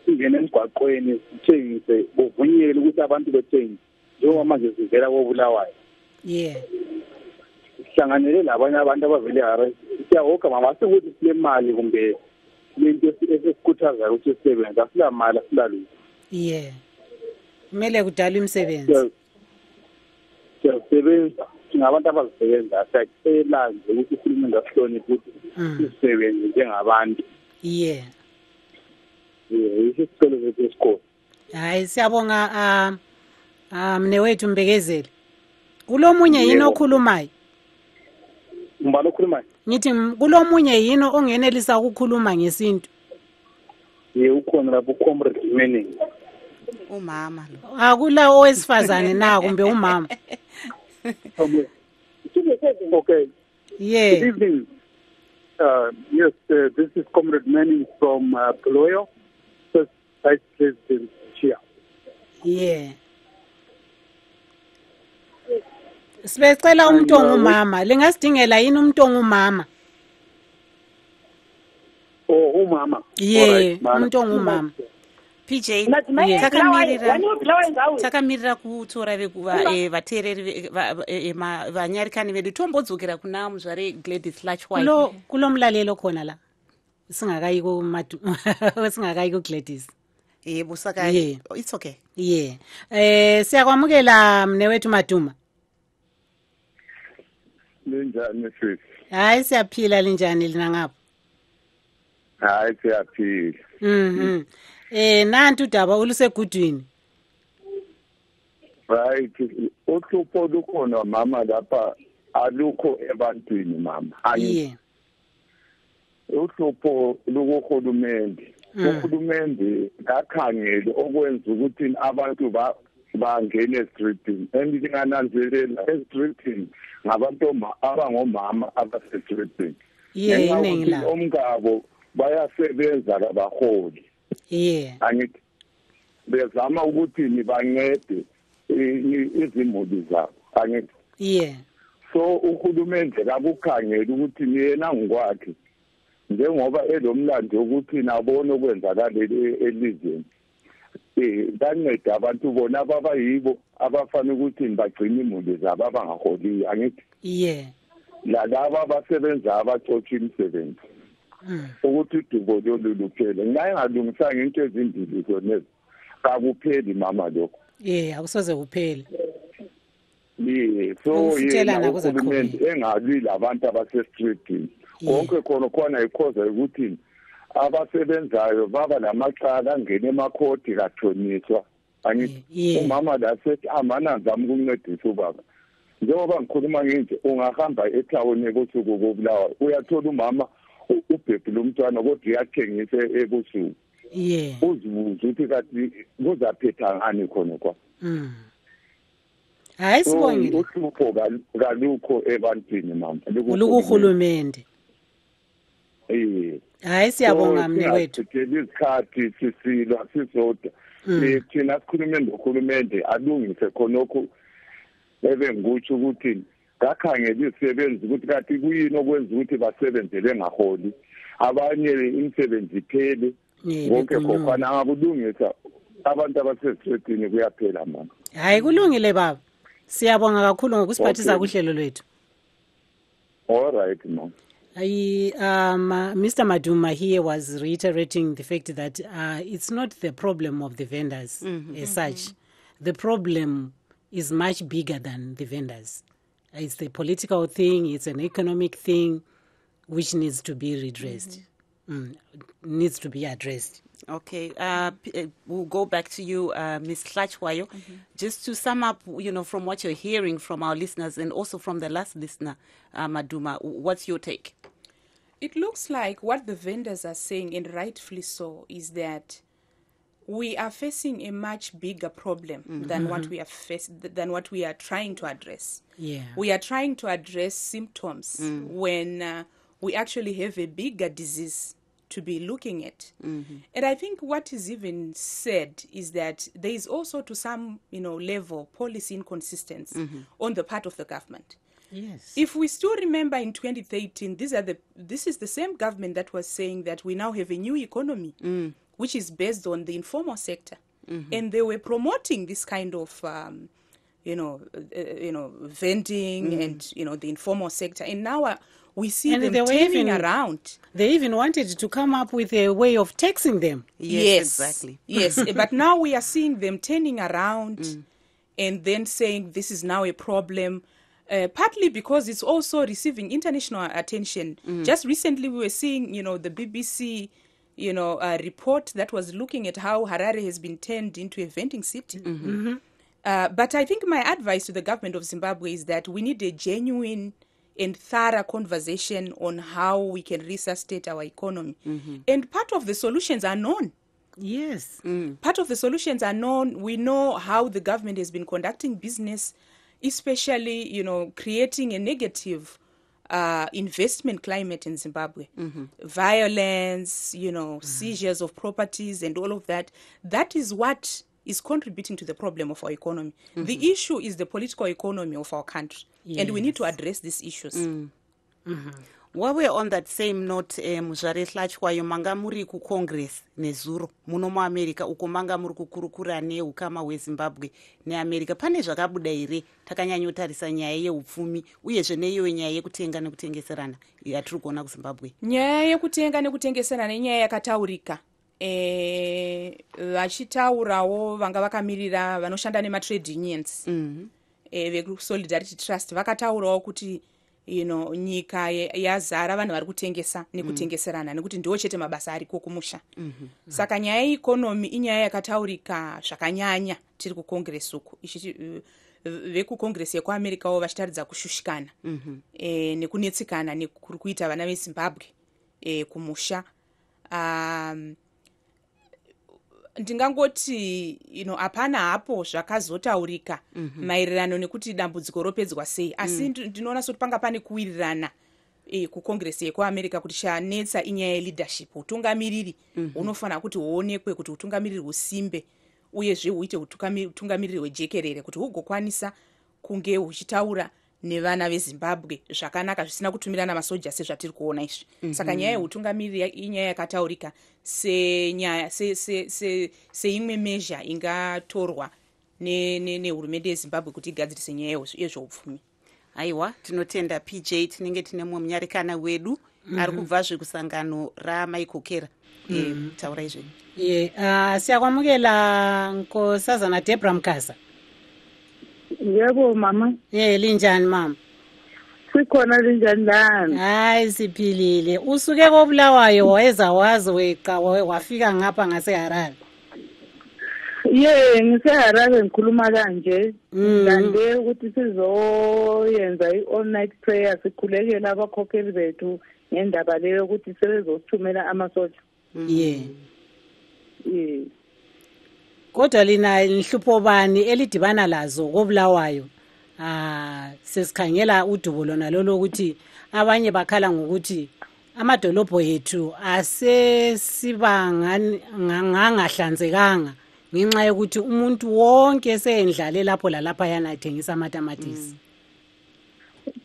emgwaqweni sithengise, kuvunyelwe ukuthi abantu bethengise njengoba manje sivela koBulawayo. Sihlanganele labanye abantu abavele hara siyahoka mama, sikuthi sile mali kumbe lento esikhuthaza ukuthi sisebenze, asila mali asilalutho. Kumele kudala imisebenzi. Siyasebenza, singabantu abazisebenza, siyacela nje ukuthi uhulumende asihloniphe ukuthi sisebenze njengabantu. Yisho isicelo sethu esikolo. Hayi, siyabonga mnewethu Mbegezeli. Kulomunye yini okhulumayo? Mbalo okhulumayo? Ngithi kulomunye yini ongenelisa ukukhuluma ngesintu? Ukhona lapho comrade Manning. Umama lo. Akula owesifazane na kumbe umama? Okay. Yeah. Good evening. Yes, this is Comrade Manning from Ployo, First Vice President Chair. Yeah. Sibecela umuntu ongumama, lingasidingela yini umuntu ongumama? Oh, umama. Yeah, umuntu ongumama. PJ takamirira kutora vateereri vanyarikani vedu tombodzokera kuna muzvare Gladys Lachwai kulo mlalelo khona la singakayi ku Gladys. yebo saka it's okay. Yeah. Siyakwamukela mne wethu Maduma. Linjani sisi? Hayi siyaphila linjani lina ngapha? Hayi siyaphila. Nantu udaba olusegudwini. Right. Uhlupho lukhona mama lapha alukho ebantwini mama. Yeah. Uhlupho lukuhulumende. Uhulumende akakhangele okwenza ukuthi abantu bangene streetini. Endingananzelela streetini ngabantu abangomama abasestreetini. Yeah, iningi la. Omngabo bayasebenza kabaholi. Yeah. Angithi bezama ukuthi nibancede izimuli zabo. Angithi. Yeah. So uhulumende akakukhangela ukuthi niyena ngokwakhe njengoba elomlando ukuthi nabone okwenzakalele elizweni. Banceda abantu bona abayibo abafana ukuthi nibagcina imuli zabo abangaholi. Angithi. Yeah. Laba abasebenza abacotsha imisebenzi. Ukuthi udubo loluphele ngaye ngalungisanga into ezimbili zonezi akupheli mama lokho. Yeah, akusoze kuphele. Yeah, so yena uhulumende engabi labantu abasestreetini. Konke khona ikhoza ukuthi abasebenzayo baba lamacala angene emakhoti kathoniswa. Angithi umama la sethi amana zami ukuncedisa ubaba. Njengoba ngikhuluma nje ungahamba ethawini ebusuku kobulawa uyathola umama ubhebhe lomntwana kodwa uyathengisa ebusuku. Yeah. Uzibuza ukuthi kathi kuzaphetha ngani khona kwa. Hayi sibongile. Uhlupho kalukho ebantwini mama. Ulukuhulumende. Hayi siyabonga mne wethu. Isikhathi sisilwa sisodwa. Thina sikhulume ngohulumende alungise khonokho ebe ngikutsho ukuthi ngakhangela izisebenzi ukuthi kathi kuyini okwenza ukuthi basebenzele ngaholi abanye imisebenzi iphele wonke khona akulungisa abantu abasestreetini kuyaphela mama. Hayi kulungile baba. Siyabonga kakhulu ngokusiphathisa kuhlelo lwethu. All right mama. Mr. Maduma here was reiterating the fact that it's not the problem of the vendors as such. The problem is much bigger than the vendors. It's the political thing, it's an economic thing which needs to be redressed, needs to be addressed. Okay, we'll go back to you, Ms. Lachwayo. Just to sum up, from what you're hearing from our listeners and also from the last listener, Maduma, what's your take? It looks like what the vendors are saying, and rightfully so, is that we are facing a much bigger problem than what we are trying to address. Yeah. We are trying to address symptoms when we actually have a bigger disease to be looking at. And I think what is even said is that there is also to some level policy inconsistency on the part of the government. Yes. If we still remember in 2013, this is the same government that was saying that we now have a new economy, which is based on the informal sector. And they were promoting this kind of, vending and, the informal sector. And now we see them turning around. They even wanted to come up with a way of taxing them. Yes, exactly. Yes, but now we are seeing them turning around and then saying this is now a problem. Partly because it's also receiving international attention. Just recently we were seeing, the BBC, report that was looking at how Harare has been turned into a vending city. But I think my advice to the government of Zimbabwe is that we need a genuine and thorough conversation on how we can resuscitate our economy. And part of the solutions are known. Yes. Part of the solutions are known. We know how the government has been conducting business. especially, creating a negative investment climate in Zimbabwe. Violence, seizures of properties and all of that. That is what is contributing to the problem of our economy. The issue is the political economy of our country. Yes. And we need to address these issues. While we're on that same note, Muzvare Hlachwayo, manga muri ku Congress nezuro muno muAmerica uko manga muri kukurukura neukama hweZimbabwe neAmerica. Pane zvakabuda here takanyanyotarisa nyaya yeupfumi uyezve neiyo nyaya yekutenga nekutengeserana yatiri kuona kuZimbabwe? Nyaya yekutenga nekutengeserana inyaya yakataurika. Vachitaurawo vanga vakamirira vanoshanda nematrade unions veSolidarity Trust vakataurawo kuti nyika yazara vanhu vari kutengesa nekutengeserana nekuti ndiwo chete mabasa ariko kumusha. Saka nyaya yeikonomi inyaya yakataurika zvakanyanya tiri kuCongress uku. VekuCongress yekuAmericawo vachitaridza kushushikana nekunetsikana nekuri kuita vana veZimbabwe kumusha. Ndingangoti hapana hapo zvakazotaurika maererano nekuti dambudziko ropedzwa sei, asi ndinoona soti panga pane kuwirirana kuCongress yekuAmerica kuti chanetsa inyaya yeleadership. Utungamiriri unofanira kuti huonekwe kuti utungamiriri husimbe uyezve huite utungamiriri hwejekerere kuti hugokwanisa kunge huchitaura nevana veZimbabwe zvakanaka zvisina kutumirana masoja sezvatiri kuona izvi. Saka nyaya yeutungamiriri inyaya yakataurika seimwe measure ingatorwa nehurumende yeZimbabwe kuti igadzirise nyaya yezveupfumi. Aiwa, tinotenda PJ. Tinenge tine mumwe munyarekana wedu ari kubvazve kusangano raMaikokera. Taura izvi. Siyakwamukela Nkosazana Debra Mkasa. Yebo mama. Linjani mama? Sikhona linjani lana? Hayi siphilile. Usuke koBulawayo wayeza wazi weqa wafika ngapha ngaseHarare. NgiseHarare ngikhuluma kanje. Ngande ukuthi sizoyenza i-all night prayer sikhulekela abakhokheli bethu ngendaba leyo ukuthi sebezosithumela amasoja. Kodwa lina inhlupho bani elidibana lazo koBulawayo? Sesikhangela udubo lona lolo ukuthi abanye bakhala ngokuthi amadolobho ethu asesibangahlanzekanga ngenxa yokuthi umuntu wonke seyendlale lapho lalapha yana ethengisa amatamatisi.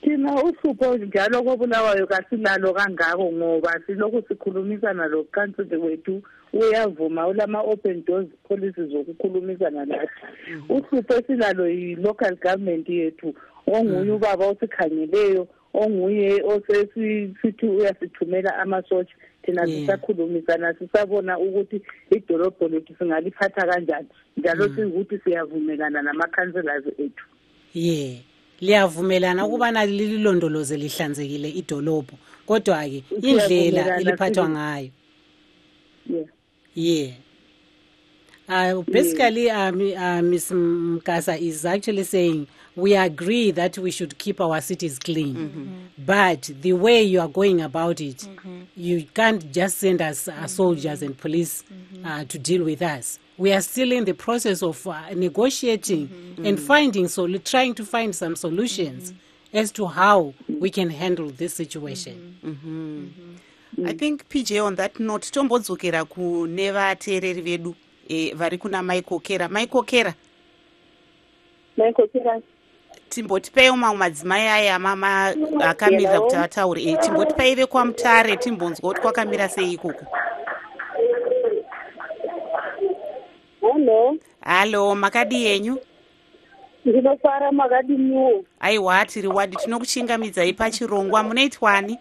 Thina uhlupho njalo koBulawayo kasilalo kangako ngoba silokhu sikhulumisana lokansile wethu uyavuma ulama open doors policies zokukhulumisana lathi. Uhlupho esilalo yi-local government yethu onguye ubaba osikhangeleyo onguye osesithi uyasithumela amasotsha. Thina sisakhulumisana sisabona ukuthi idolobho lethu singaliphatha kanjani njalo singukuthi siyavumelana nama-councillors ethu. Liyavumelana ukubana lililondoloze lihlanzekile idolobho kodwa ke indlela eliphathwa ngayo. Basically, Ms. Mkasa is actually saying we agree that we should keep our cities clean, but the way you are going about it, you can't just send us soldiers and police to deal with us. We are still in the process of negotiating and trying to find some solutions as to how we can handle this situation. I think PJ, on that note, tombodzokera kune vateereri vedu vari kuna Maikokera. Maikokera timbotipewo mamwe madzimai aya mama akamirira kuti vataure. Timbotipaive kwaMutare timbonzwa kuti kwakamira sei ikoko. Halo, makadi yenyu? Ndinofara makadi niwo. Aiwa, tiri wadi tinokuchingamidzai pachirongwa. Munoitwani?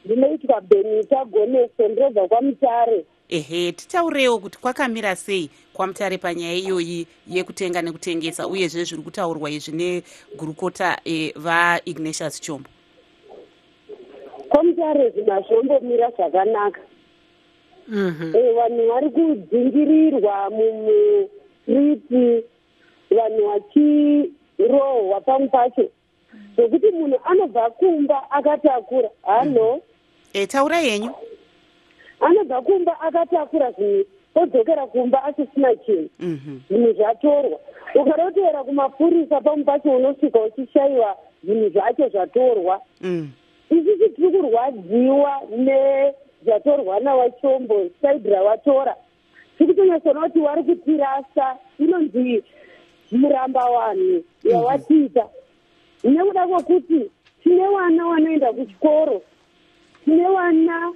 Ndinoitwa Benita Goneso ndobva kwaMutare. Titaurewo kuti kwakamira sei kwaMutare panyaya iyoyi yekutenga nekutengesa uyezve zviri kutaurwa izvi negurukota vaIgnatius Chombo. KwaMutare zvinazvombomira zvakanaka. Vanhu vari kudzingirirwa mumustriti, vanhu vachirohwa pamwe pacho zvokuti munhu anobva kumba akatakura. Taura yenyu. Anobva kumba akatakura zvinhu odzokera kumba asisina chinhu, zvinhu zvatorwa. ukarotera kumapurisa pamwe pacho unosvika uchishayiwa zvinhu zvacho zvatorwa. Isisi tiri kurwadziwa nezvatorwa navachombo saidhi ravatora. Tiri kutonyatsona kuti wari kutirasa inonzi muramba wanhu yawatiita. Nekuda kwokuti tine vana vanoenda kuchikoro, tine vana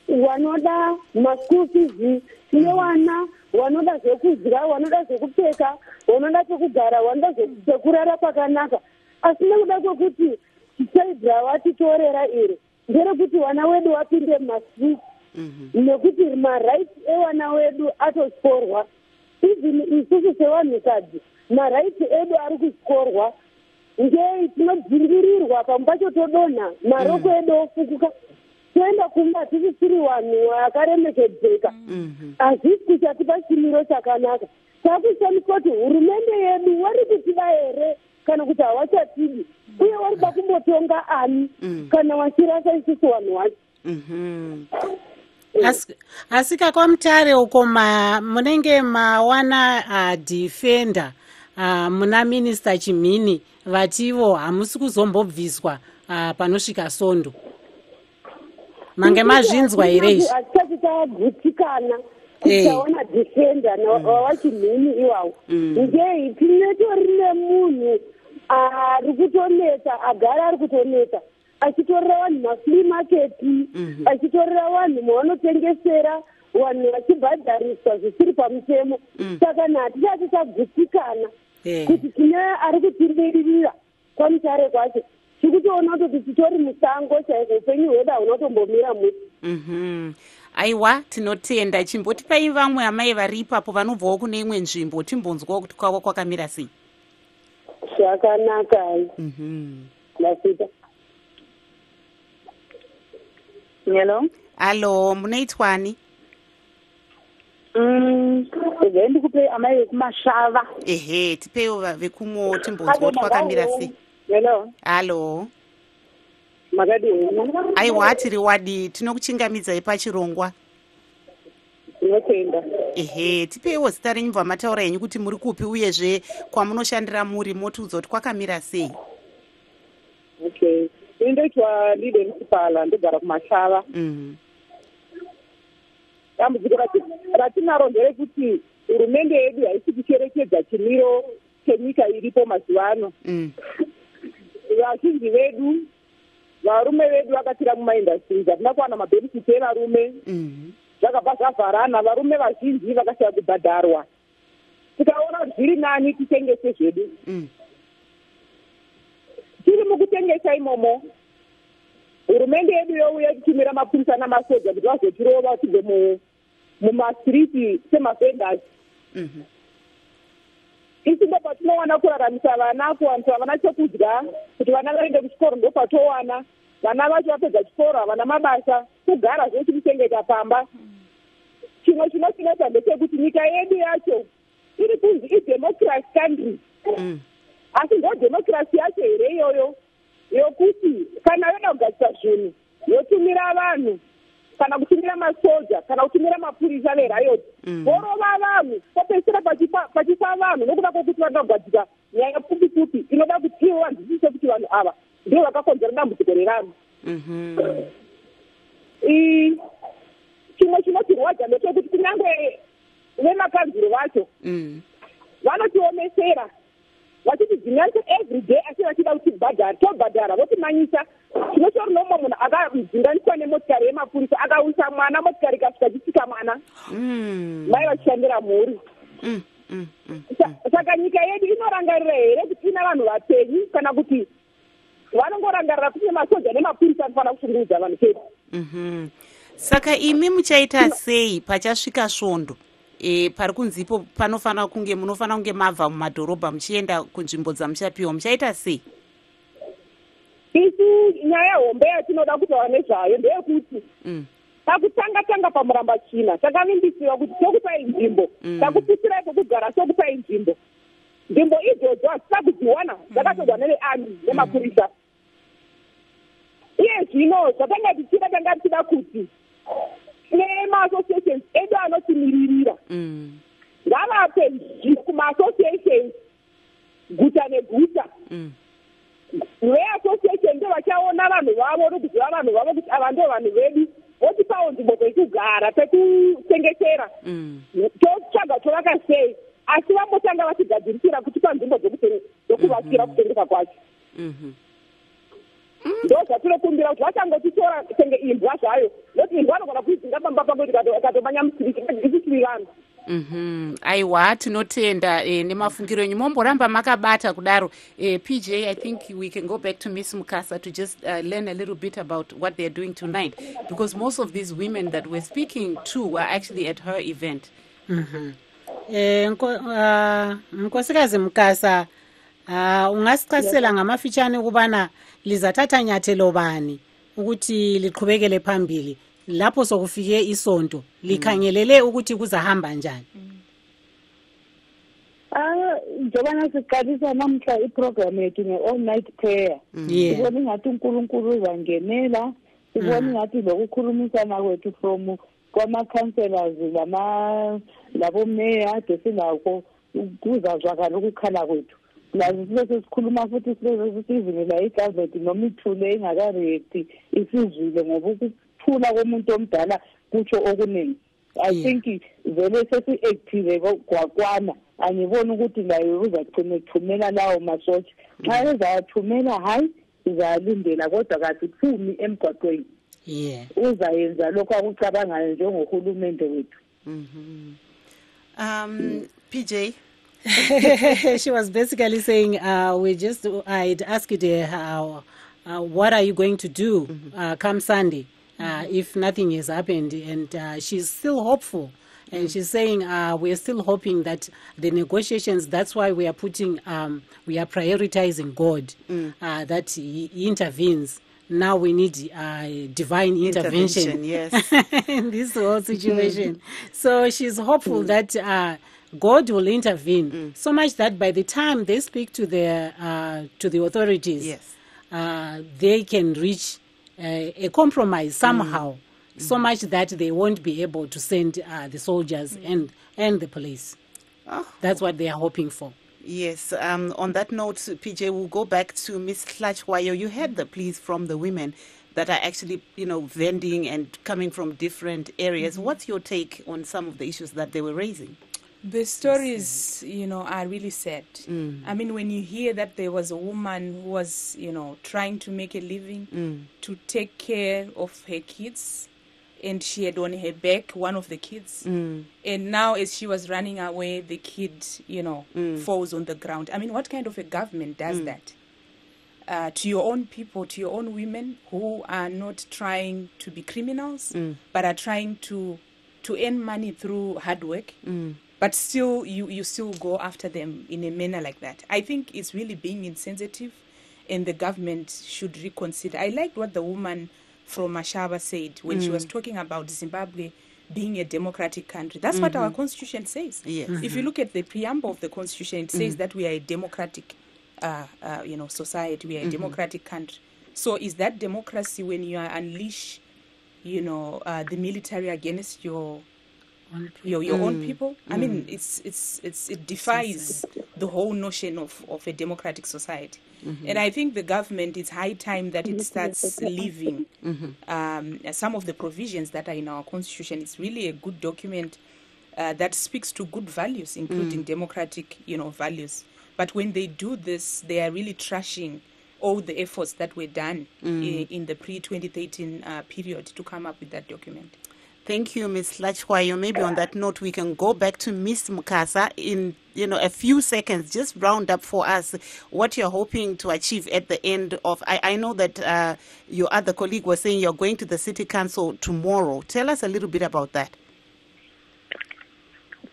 vanoda maschool fees, tine vana vanoda zvekudya, vanoda zvekupfeka, vanoda pekugara, vanoda pekurara pakanaka. Asi nekuda kwokuti chisaidhi ravatitorera iri nderekuti vana vedu vapinde mumastreet, nekuti marights evana vedu atoskorwa. Even isusu sevanhukadzi marights edu ari kuskorwa. Ngei tinodzingirirwa pamwe pacho todonha, maroko edu ofukuka, toenda kumba tisisiri vanhu vakaremekedzeka. Hazvisi kuchatipa chimiro chakanaka. Takushamisa kuti hurumende yedu vari kutida here kana kuti havachatidi, uye vari pakumbotonga ani kana vachirasa isusu vanhu vacho. Asi kakwamutare uko munenge mawana defender muna minista Chimhini vativo hamusi kuzombobviswa panosvika Sondo. Mange mazvinzwa here izvi? Hatisati tagutikana tichaona defender wavachimhini iwawo. Ngei tinetorine munhu ari kutoneta, agara ari kutoneta, achitorera vanhu mafree market, achitorera vanhu mavanotengesera, vanhu vachibhadhariswa zvisiri pamutemo. Saka hatisati tagutikana kuti tine ari kutimbirira kwamutare kwacho. Tikutoona kuti titori musango chaiko, upenyu hwedu hahunotombomira muti. Aiwa, tinotenda. Chimbotipai vamwe amai vari ipapo vanobvawo kune imwe nzvimbo timbonzwawo kuti kwavo kwakamira sei. Zvakanaka. Ndasvika. Hello, munoitwani? Ndikupe amai vekuMashava. Ehe, tipeiwo vekumwewo timbonzwa kuti kwakamira sei. Hello. Makadini? Aiwa, tiri wadi, tinokuchingamidzai pachirongwa. Tinotenda. Ehe, tipeiwo zita renyu bva mataura yenyu kuti muri kupi uyezve kwamunoshandira muri motiudza kuti kwakamira sei. Okay. Indoitwa lead municipal ndogara kuMashava. Dambudziko ratinaro nderekuti hurumende yedu haisi kucherekedza chimiro chenyika iripo mazuva ano. Vazhinji vedu, varume vedu vakatira mumaindastries, hatina kuwana mabhenefiti evarume. Zvakabva zvavharana, varume vazhinji vakashaya kubhadharwa. Tikaona kuti zviri nani titengese zvedu. Tiri mukutengesa imomo, hurumende yedu youya ichitumira mapurisa namasoja kuti vazotirova tibve mumastriti semavhenders. Isi ndo patinowana kuraramisa vana, kuwanisa vana chokudya, kuti vana vaende kuchikoro ndo patowana. Vana vacho vapedza chikoro havana mabasa, kugara zvose kuchengeta pamba. Chimwe chinotinesa ndechekuti nyika yedu yacho iri kunzi idemocracy country. Asi ndo democracy yacho here iyoyo yokuti kana yoda kugadzisa zvinhu yotumira vanhu, kana kutumira masoja, kana kutumira mapurisa verayoti, vorova vanhu, popedzisira pachifa vanhu nokuda kwokuti vanoda kugadzika nyaya pfupi pfupi inoda kuti ivo vanzwisise kuti vanhu ava ndio vakakonzera dambudziko revanhu. Chimwe chinotirwadza ndechekuti kunyange vemakanzuro vacho vanotiomesera vachitidzimyanisa everyday, asi vachida kuti tobhadhara votimanyisa. Chinotori nomwe munhu akadzinganiswa nemotikari yemapurisa akawisa mwana, motikari ikasvika chisika mwana, mai vachishandira mhuri. Saka nyika yedu inorangarira here kuti ina vanhu vapenyu kana kuti vanongorangarira kuti masoja nemapurisa anofanira kushungurudza vanhu chedu? Saka imi muchaita sei pachasvika svondo? Pari kunzipo panofanira kunge munofanira kunge mabva mumadhorobha muchienda kunzvimbo dzamuchapiwa, muchaita sei? Isu nyaya hombe yatinoda kutaura nezvayo ndeyekuti takutanga pamuramba china takavimbisiwa kuti tokupai nzvimbo, takupisira pekugara tokupai nzvimbo. Nzvimbo idzodzo hatisina kudziwana, dzakatorwa nevearmy nemapurisa. Iye zvino zvatanga tichida tanga tichida kuti nemaasociations edu anotimiririra ngavaphe kuma-associations guta neguta ve-association ndo vachaona vanhu vavo nokuziva vanhu vavo kuti ava ndo vanhu vedu votipawo nzvimbo dzekugara pekutengesera totsvaga tovaka sei asi vambotanga vachigadzirisira kutipa nzvimbo dzokuvakira kutengesa kwacho ndo zvatinokumbira kuti vatangotitora senge imbwa zvayo noti imbwa anogona kuidzinga pamba pako ikatomanya musiriki isisiri vanhu aiwa tinotenda nemafungiro enyu momboramba makabata kudaro. PJ, I think we can go back to Miss Mukasa to just learn a little bit about what they're doing tonight, because most of these women that we're speaking to were actually at her event. Nkosikazi Mukasa, ungasichasisela ngamafitshane ukubana lizathatha nyathelo bani ukuthi liqhubekele phambili lapho sokufike isonto likhangelele ukuthi kuzahamba njani? Njengoba siqalisa namhla iprogram yethu nge-all night prayer, sibona ingathi uNkulunkulu uzangenela, sibona ingathi lokukhulumisana kwethu from kwama-councillors labomeya desilako kuzazwakala ukukhala kwethu. Lazi sibe sesikhuluma futhi sizivela igovernment noma ithule ingakareacti isizwile ngoba ukuphula komuntu omdala kutsho okuningi. I think vele sesi-active gwakwana, angiboni ukuthi layo uzagcina ethumela lawo masotsha. Xa ezathumela hayi izalindela kodwa kathi phumi emgwaqweni. Uzayenza lokho akucabangayo njengohulumende wethu. PJ, she was basically saying, I'd asked her, what are you going to do come Sunday if nothing has happened? And she's still hopeful. And she's saying, we're still hoping that the negotiations, that's why we are we are prioritizing God, that he intervenes. Now we need divine intervention yes. in this whole situation. So she's hopeful that God will intervene so much that by the time they speak to the authorities, they can reach a compromise somehow, so much that they won't be able to send the soldiers and the police. That's what they are hoping for. Yes. On that note, PJ, we'll go back to Ms. Hlachwayo. You heard the pleas from the women that are actually, vending and coming from different areas. What's your take on some of the issues that they were raising? The stories, are really sad. I mean, when you hear that there was a woman who was, trying to make a living, to take care of her kids, and she had on her back one of the kids, and now as she was running away, the kid, falls on the ground. I mean, what kind of a government does that? To your own people, to your own women who are not trying to be criminals, but are trying to earn money through hard work. But still, you still go after them in a manner like that. I think it's really being insensitive, and the government should reconsider. I liked what the woman from Mashaba said when she was talking about Zimbabwe being a democratic country. That's what our constitution says. Yes. If you look at the preamble of the constitution, it says that we are a democratic, society. We are a democratic country. So is that democracy when you unleash, the military against your own people? I mean, it defies the whole notion of a democratic society. And I think the government, it's high time that it starts leaving some of the provisions that are in our constitution. It's really a good document that speaks to good values, including democratic, values. But when they do this, they are really trashing all the efforts that were done in the pre-2013 period to come up with that document. Thank you, Ms. Hlachwayo. Maybe on that note, we can go back to Ms. Mukasa in, a few seconds. Just round up for us what you're hoping to achieve at the end of... I know that your other colleague was saying you're going to the City Council tomorrow. Tell us a little bit about that.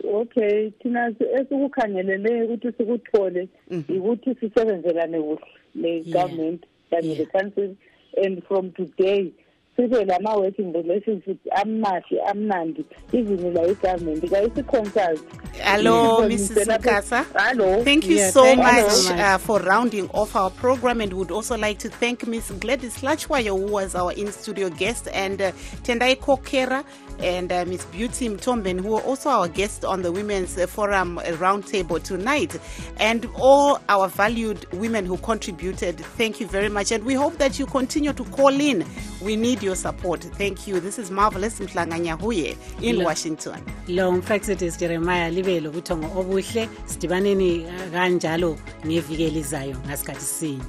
Okay, thina esikukhangelele ukuthi sikuthole ukuthi sisebenzelane le government and the council, and from today sibe lama-working relations amahle amnandi even la i-government kayisi-consult. Hello, Mrs. Mukasa. Hello. Thank you Yeah, so thank you much, so much. for rounding off our program, and would also like to thank Miss Gladys Lachwayo, who was our in-studio guest, and Tendai Kokera and Miss Beauty Mtomben, who are also our guests on the Women's Forum Roundtable tonight, and all our valued women who contributed. Thank you very much, and we hope that you continue to call in. We need your support. Thank you. This is Marvelous Mhlanganyahuye in Washington. Lo mfacts is Jeremiah Libelo buthongo obuhle sidibaneni kanjalo ngeviki elizayo ngasikhathi sinye.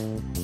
Bye.